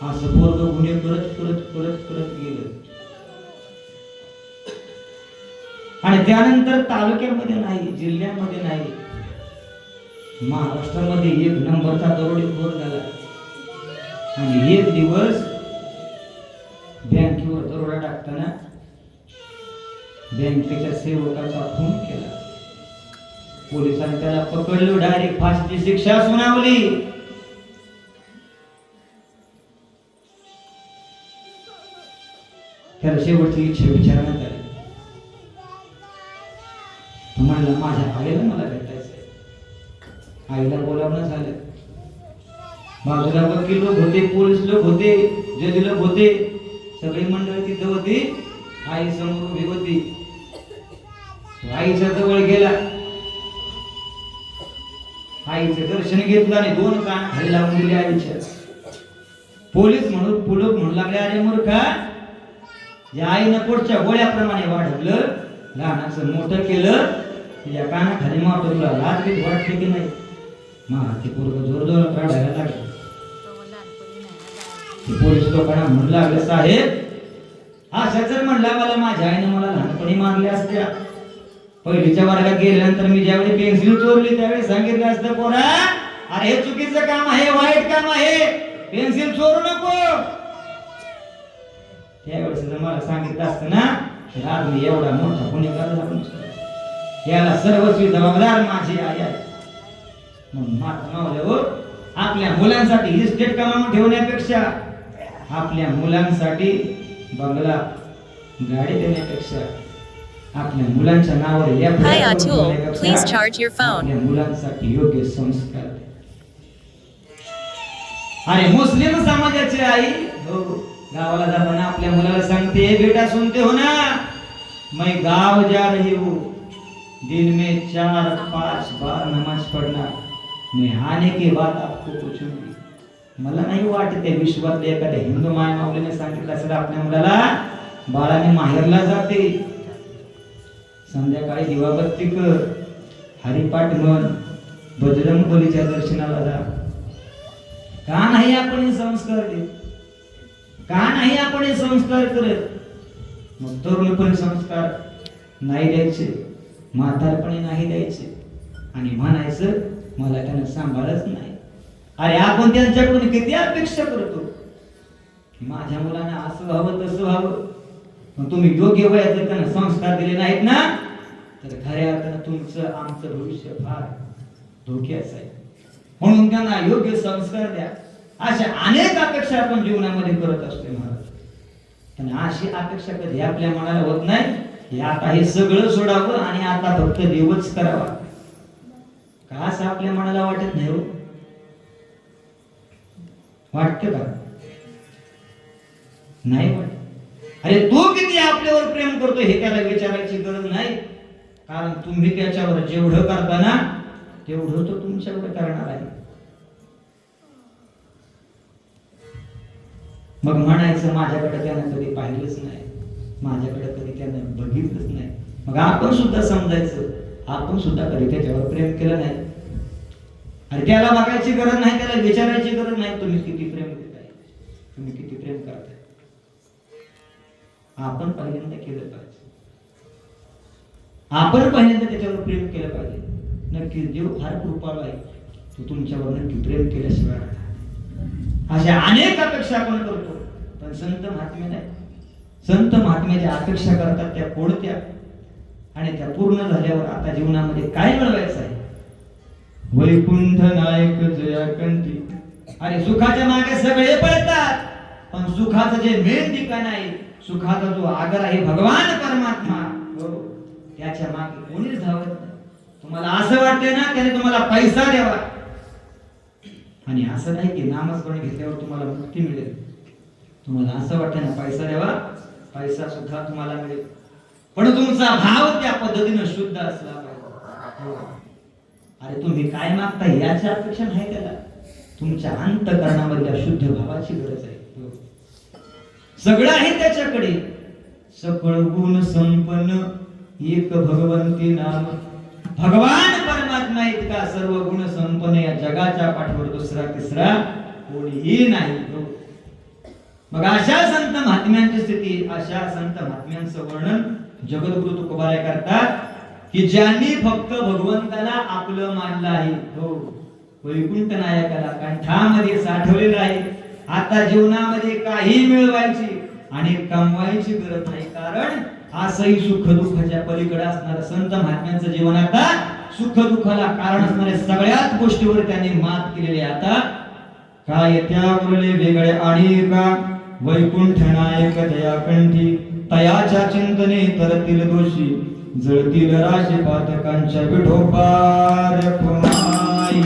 A: असं पोरग गुन्हे करत करत करत करत गेलं. आणि त्यानंतर तालुक्यामध्ये नाही, जिल्ह्यामध्ये नाही, महाराष्ट्रामध्ये 1 नंबरचा दरोडेखोर झाला. आणि एक दिवस बँकेवर दरोडा टाकताना बँकेच्या सेवकाचा खून केला. पोलिसांनी त्याला पकडलं, डायरेक्ट फाशीची शिक्षा सुनावली. त्याला शेवटची इच्छा विचारण्यात आली. तुम्हाला माझ्या आईला मला भेटायचंय. आईला बोलावणं झालं. बाजूला वकील लोक होते, पोलीस लोक होते, जज लोक होते, सगळी मंडळी तिथं होती. आई समोर उभी होती. आईच्या जवळ गेला, आईचं दर्शन घेतलं आणि 2 कान खाली लावून दिले आईच्या. पोलीस म्हणून पुलक म्हणू लागले, अरे मूर्खा, या आईनं पोटच्या गोळ्याप्रमाणे वाढवलं, लहानाचं मोठं केलं, या कानाखाली मारतो, तुला लाज बीज वाटते की नाही? ते पोरग जोर जोर रडायला लागलं. पोलीस लोकांना म्हणू लागले, साहेब, अशा जर म्हणला मला माझ्या आईने मला लहानपणी मारले असत्या, पहिलीच्या वर्गात गेल्यानंतर मी ज्यावेळी पेन्सिल चोरली त्यावेळी सांगितलं असतं, पोरा अरे हे चुकीचं काम आहे, वाईट काम आहे, पेन्सिल चोरू नको. त्यावेळेस जर मला सांगितलं असतं ना, तर आज मी एवढा मोठा गुन्हेगार झालो नसतो. याला सर्वस्वी जबाबदार माझी आई आहे. म्हणून मावल्यावर आपल्या मुलांसाठी इस्टेट कमावून ठेवण्यापेक्षा, आपल्या मुलांसाठी बंगला गाडी देण्यापेक्षा, आपल्या मुलांच्या नावावर आपल्या मुलांसाठी योग्य संस्कार. अरे मुस्लिम समाजाची आई हो, गावाला जाताना आपल्या मुलाला सांगते, बेटा सुनते हो ना, मैं गांव जा रही हूँ, दिन में 4-5 बार नमाज पढ़ना, मैं आने के बाद आपको पूछूंगी. मला नाही वाटत ते विश्वातले एखाद्या हिंदू माय माऊलीने सांगितलं असेल आपल्या मुलाला, बाळाने माहेरला जाते, संध्याकाळी दिवाबत्ती कर, हरिपाठ म्हण, बजरंग बलीच्या दर्शनाला जा. का नाही आपण हे संस्कार देत? का नाही आपण हे संस्कार करत? मग तरुणपणी संस्कार नाही द्यायचे, म्हातारपणी नाही द्यायचे, आणि म्हणायचं मला त्यानं सांभाळच नाही. अरे आपण त्यांच्याकडून किती अपेक्षा करतो की माझ्या मुलांना असं व्हावं तसं व्हावं, पण तुम्ही योग्य वयात जर त्यांना संस्कार दिले नाहीत ना, तर खऱ्या अर्थानं तुमचं आमचं भविष्य फार धोक्याचं आहे. म्हणून त्यांना योग्य संस्कार द्या. अशा अनेक अपेक्षा आपण जीवनामध्ये करत असतो महाराज. पण अशी अपेक्षा कधी आपल्या मनाला होत नाही की आता हे सगळं सोडावं आणि आता फक्त देवच करावा. का असं आपल्या मनाला वाटत नाही? हो, वाटतं का? नाही वाटत. अरे तो किती आपल्यावर प्रेम करतो हे त्याला विचारायची गरज नाही, कारण तुम्ही त्याच्यावर जेवढं करता ना तेवढं तो तुमच्यावर करणार आहे. मग म्हणायचं माझ्याकडे त्यानं कधी पाहिलंच नाही, माझ्याकडे कधी त्यानं बघितलंच नाही. मग आपण सुद्धा समजायचं आपण सुद्धा कधी त्याच्यावर प्रेम केलं नाही. आणि त्याला बघायची गरज नाही, त्याला विचारायची गरज नाही तुम्ही किती प्रेम देताय, तुम्ही किती प्रेम करताय. आपण पहिल्यांदा केलं पाहिजे, आपण पहिल्यांदा त्याच्यावर प्रेम केलं पाहिजे. नक्की देव फार कृपाळू आहे, तो तुमच्यावर नक्की प्रेम केल्याशिवाय. अशा अनेक अपेक्षा आपण करतो, पण संत महात्मे नाही. संत महात्म्याच्या अपेक्षा करतात त्या कोणत्या, आणि त्या पूर्ण झाल्यावर आता जीवनामध्ये काय मिळवायचं आहे? वैकुंठ नायक जयाकंठी. अरे सुखाच्या मागे सगळे पळतात, पण सुखाचं जे मेन ठिकाण आहे, सुखाचा जो आगर आहे भगवान परमात्मा, त्याच्या मागे कोणीच धावत नाही. तुम्हाला असं वाटतंय ना त्याने तुम्हाला पैसा द्यावा, आणि असं नाही की नामस्मरण घेतल्यावर तुम्हाला मुक्ती मिळेल. तुम्हाला असं वाटतं ना पैसा द्यावा, पैसा सुद्धा तुम्हाला मिळेल, पण तुमचा भाव त्या पद्धतीने शुद्ध असला पाहिजे. अरे तुम्ही काय मागता याची अपेक्षा नाही त्याला, तुमच्या अंतःकरणामधल्या शुद्ध भावाची गरज आहे. सगळं आहे त्याच्याकडे, सकळ गुण संपन्न एक भगवंती नाम. भगवान परमात्मा इतका सर्व गुण संपन्न या जगाच्या पाठीवर दुसरा तिसरा कोणीही नाही. मग अशा संत महात्म्यांची स्थिती, अशा संत महात्म्यांचं वर्णन जगद्गुरु तुकोबाराय करतात की ज्यांनी फक्त भगवंताला आपलं मानलं आहे. हो, वैकुंठ नायकाला कंठामध्ये साठवलेलं आहे. आता जीवनामध्ये काही मिळवायची आणि कमवायची गरज नाही, कारण असंही सुख दुःखाच्या पलीकडे असणारं संत महात्म्यांचं जीवन आता सुख दुःखाला कारण असणाऱ्या सगळ्याच गोष्टीवर त्यांनी मात केलेली आहे. आता काय त्या उरले वेगळे आणि का वैकुंठ नायक दया कंठी, तयाच्या चिंतने तरतील दोषी, जळतील राशी पातकांच्या विठोबार कुमाई.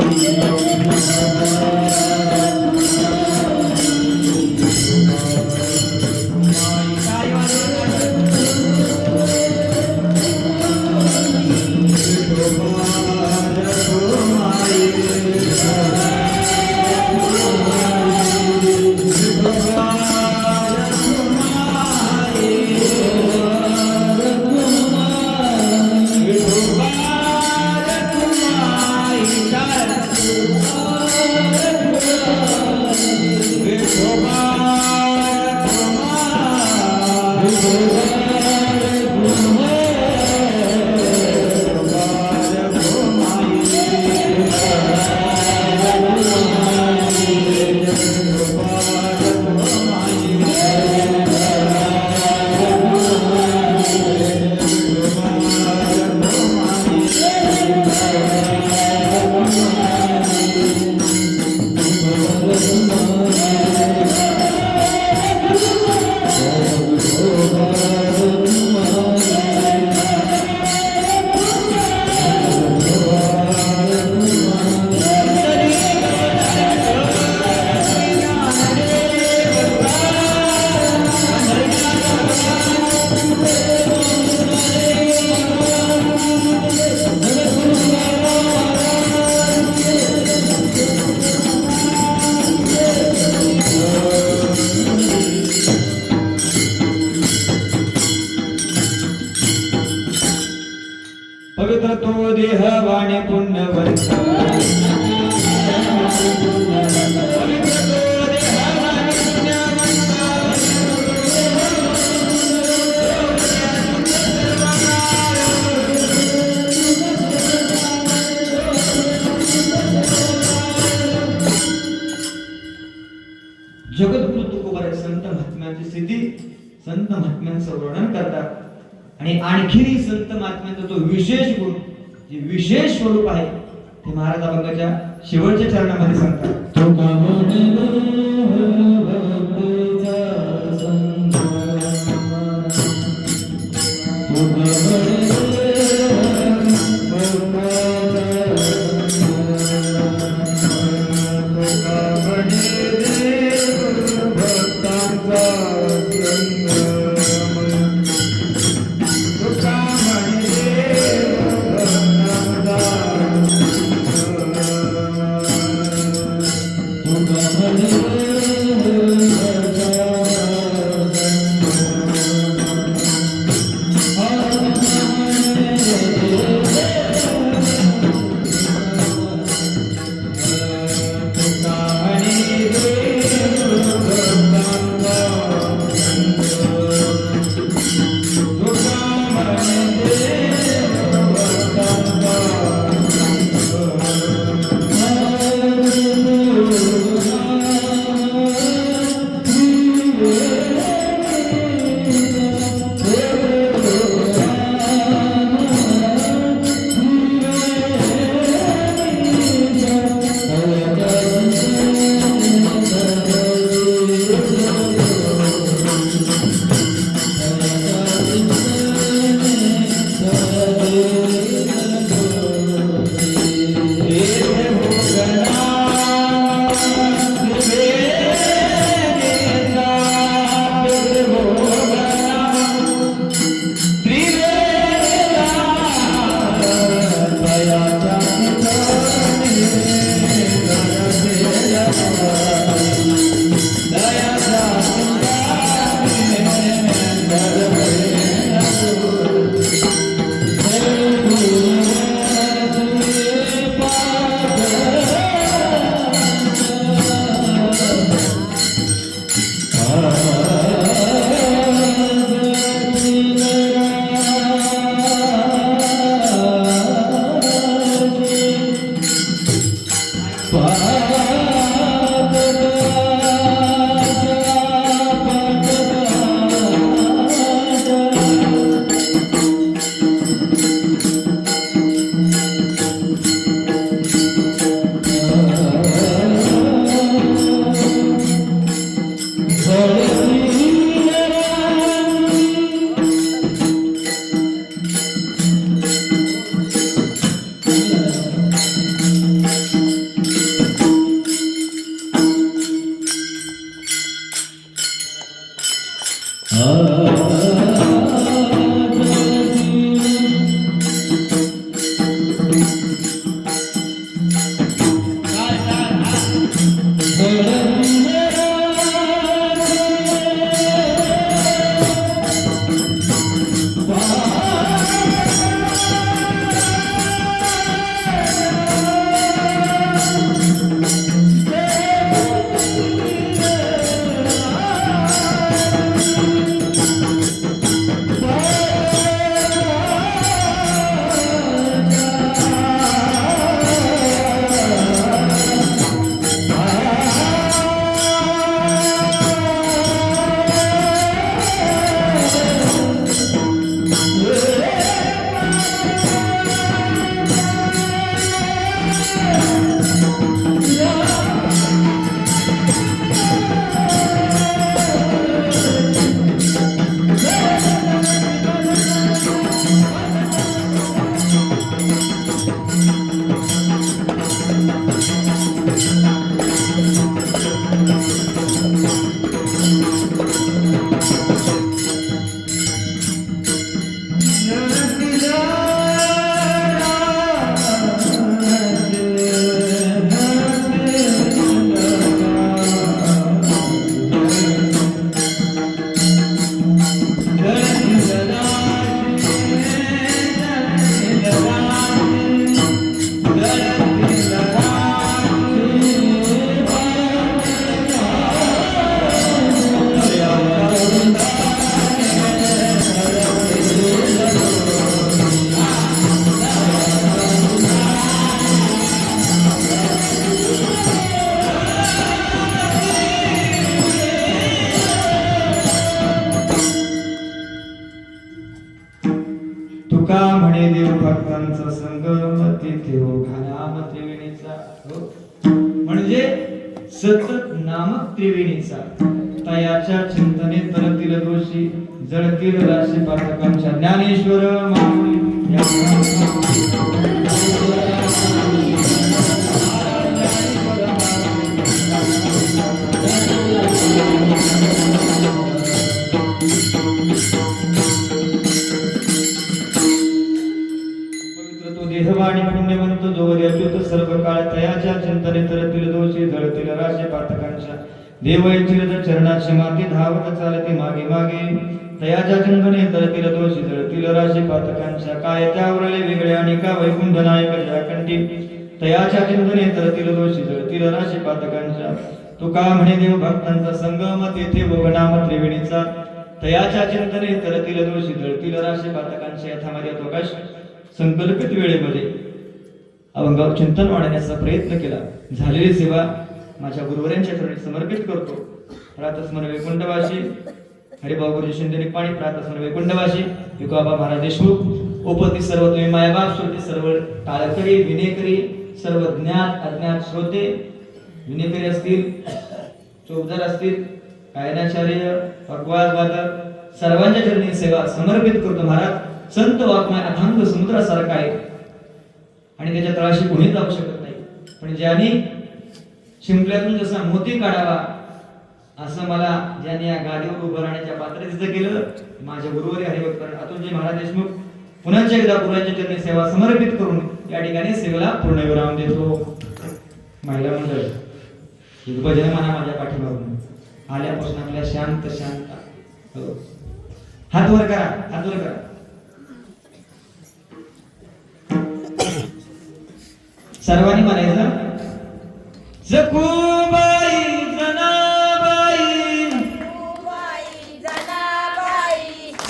A: पवित्र तो देह वाणी पुण्यवंत, जगद्गुरु तुकोबाराय संत महात्म्यांची स्थिती, संत महात्म्यांचं वर्णन करतात. आणि आणखी संत महात्म्यांचा तो विशेष गुण, जे विशेष स्वरूप आहे, ते महाराज अभंगाच्या शेवटच्या चरणामध्ये सांगतात.
B: तुका
A: संगम तिथे ओघा नाम त्रिवेणीचा. हो म्हणजे सतत नाम त्रिवेणीचा. तयाच्या चिंतने तरतील दोषी जळतील राशी पातकांच्या. ज्ञानेश्वर माऊली देहवाणी पुण्यवंत जो अच्युत सर्व काळ तयाच्या चिंतने तरतील दोषी जळतील राशी पातकांच्या. देव येतील चरणाची माती धावत चालते मागे मागे. तयाच्या चिंतने तरतील दोषी जळतील राशी पातकांच्या. काय त्यावरले वेगळे आणि का वैकुंठ नायक जळकंठी. तयाच्या चिंतने तरतील दोषी जळतील राशी पातकांच्या. तुका म्हणे देव भक्तांचा संगम तेथे ओघनाम त्रिवेणीचा. तयाच्या चिंतने तरतील दोषी जळतील राशी पातकांच्या. यथामध्ये अवकाश संकल्पित वेळेमध्ये अभंगावर चिंतन वाढवण्याचा प्रयत्न केला. झालेली सेवा माझ्या गुरुवरांच्या चरणी समर्पित करतो. प्रातस्मरण वैकुंठवासी हरिभाऊ गुरुजी शिंदे निपाणी. प्रातस्मरण वैकुंठवासी विकोबा महाराज देशमुख. उपस्थित सर्व तुम्ही मायबाप श्रोते, सर्व टाळकरी विनेकरी, सर्व ज्ञात अज्ञात श्रोते, विनेकरी असतील, चोपदार असतील, गायनाचार्य, भगवान वादक, सर्वांच्या चरणी सेवा समर्पित करतो. महाराज संत वाङ्मय अथांग समुद्रासारखा आहे आणि त्याच्या तळाशी कोणी जाऊ शकत नाही. पण ज्यांनी शिंपल्यातून जसा मोती काढावा असं मला ज्यांनी या गादीवर उभं राहण्याच्या पात्रतेचं केलं माझ्या गुरुवारी हरिभक्त अतुलजी महाराज देशमुख. पुन्हा एकदा गुरुच्या चरणी सेवा समर्पित करून या ठिकाणी सेवेला पूर्णविराम देतो. महिला मंडळ भजन म्हणा माझ्या पाठीमागून आल्यापासून आपल्या शांत शांत. हात वर करा, हात वर करा. सर्वांनी म्हणायचं जकूबाई जनाबाई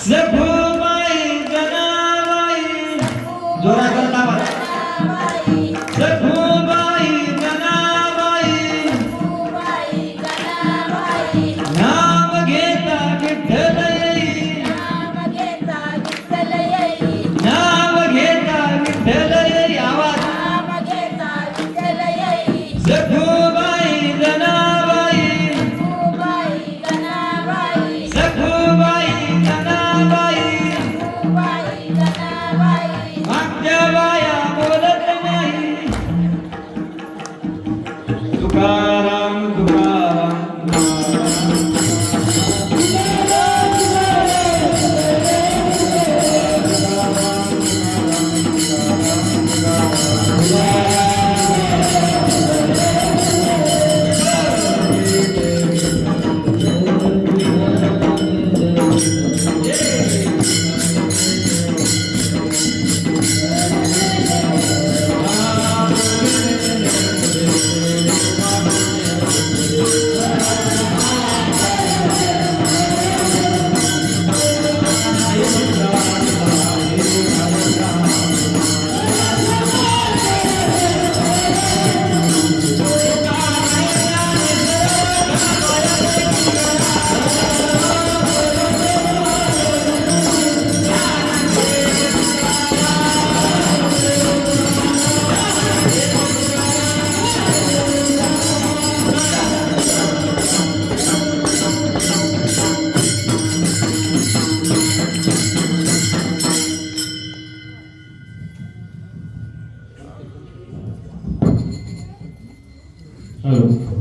A: जकूबाई जनाबाई. जोरात बोला. जकूबाई जनाबाई नाम घेता विठ्ठल येई. नाम घेता विठ्ठल येई. आवाज. जखूबाई जनाबाई जखूबाई जनाबाई मागच्या बाया बोलत नाही. तुकाराम तुकाराम.
B: Hello.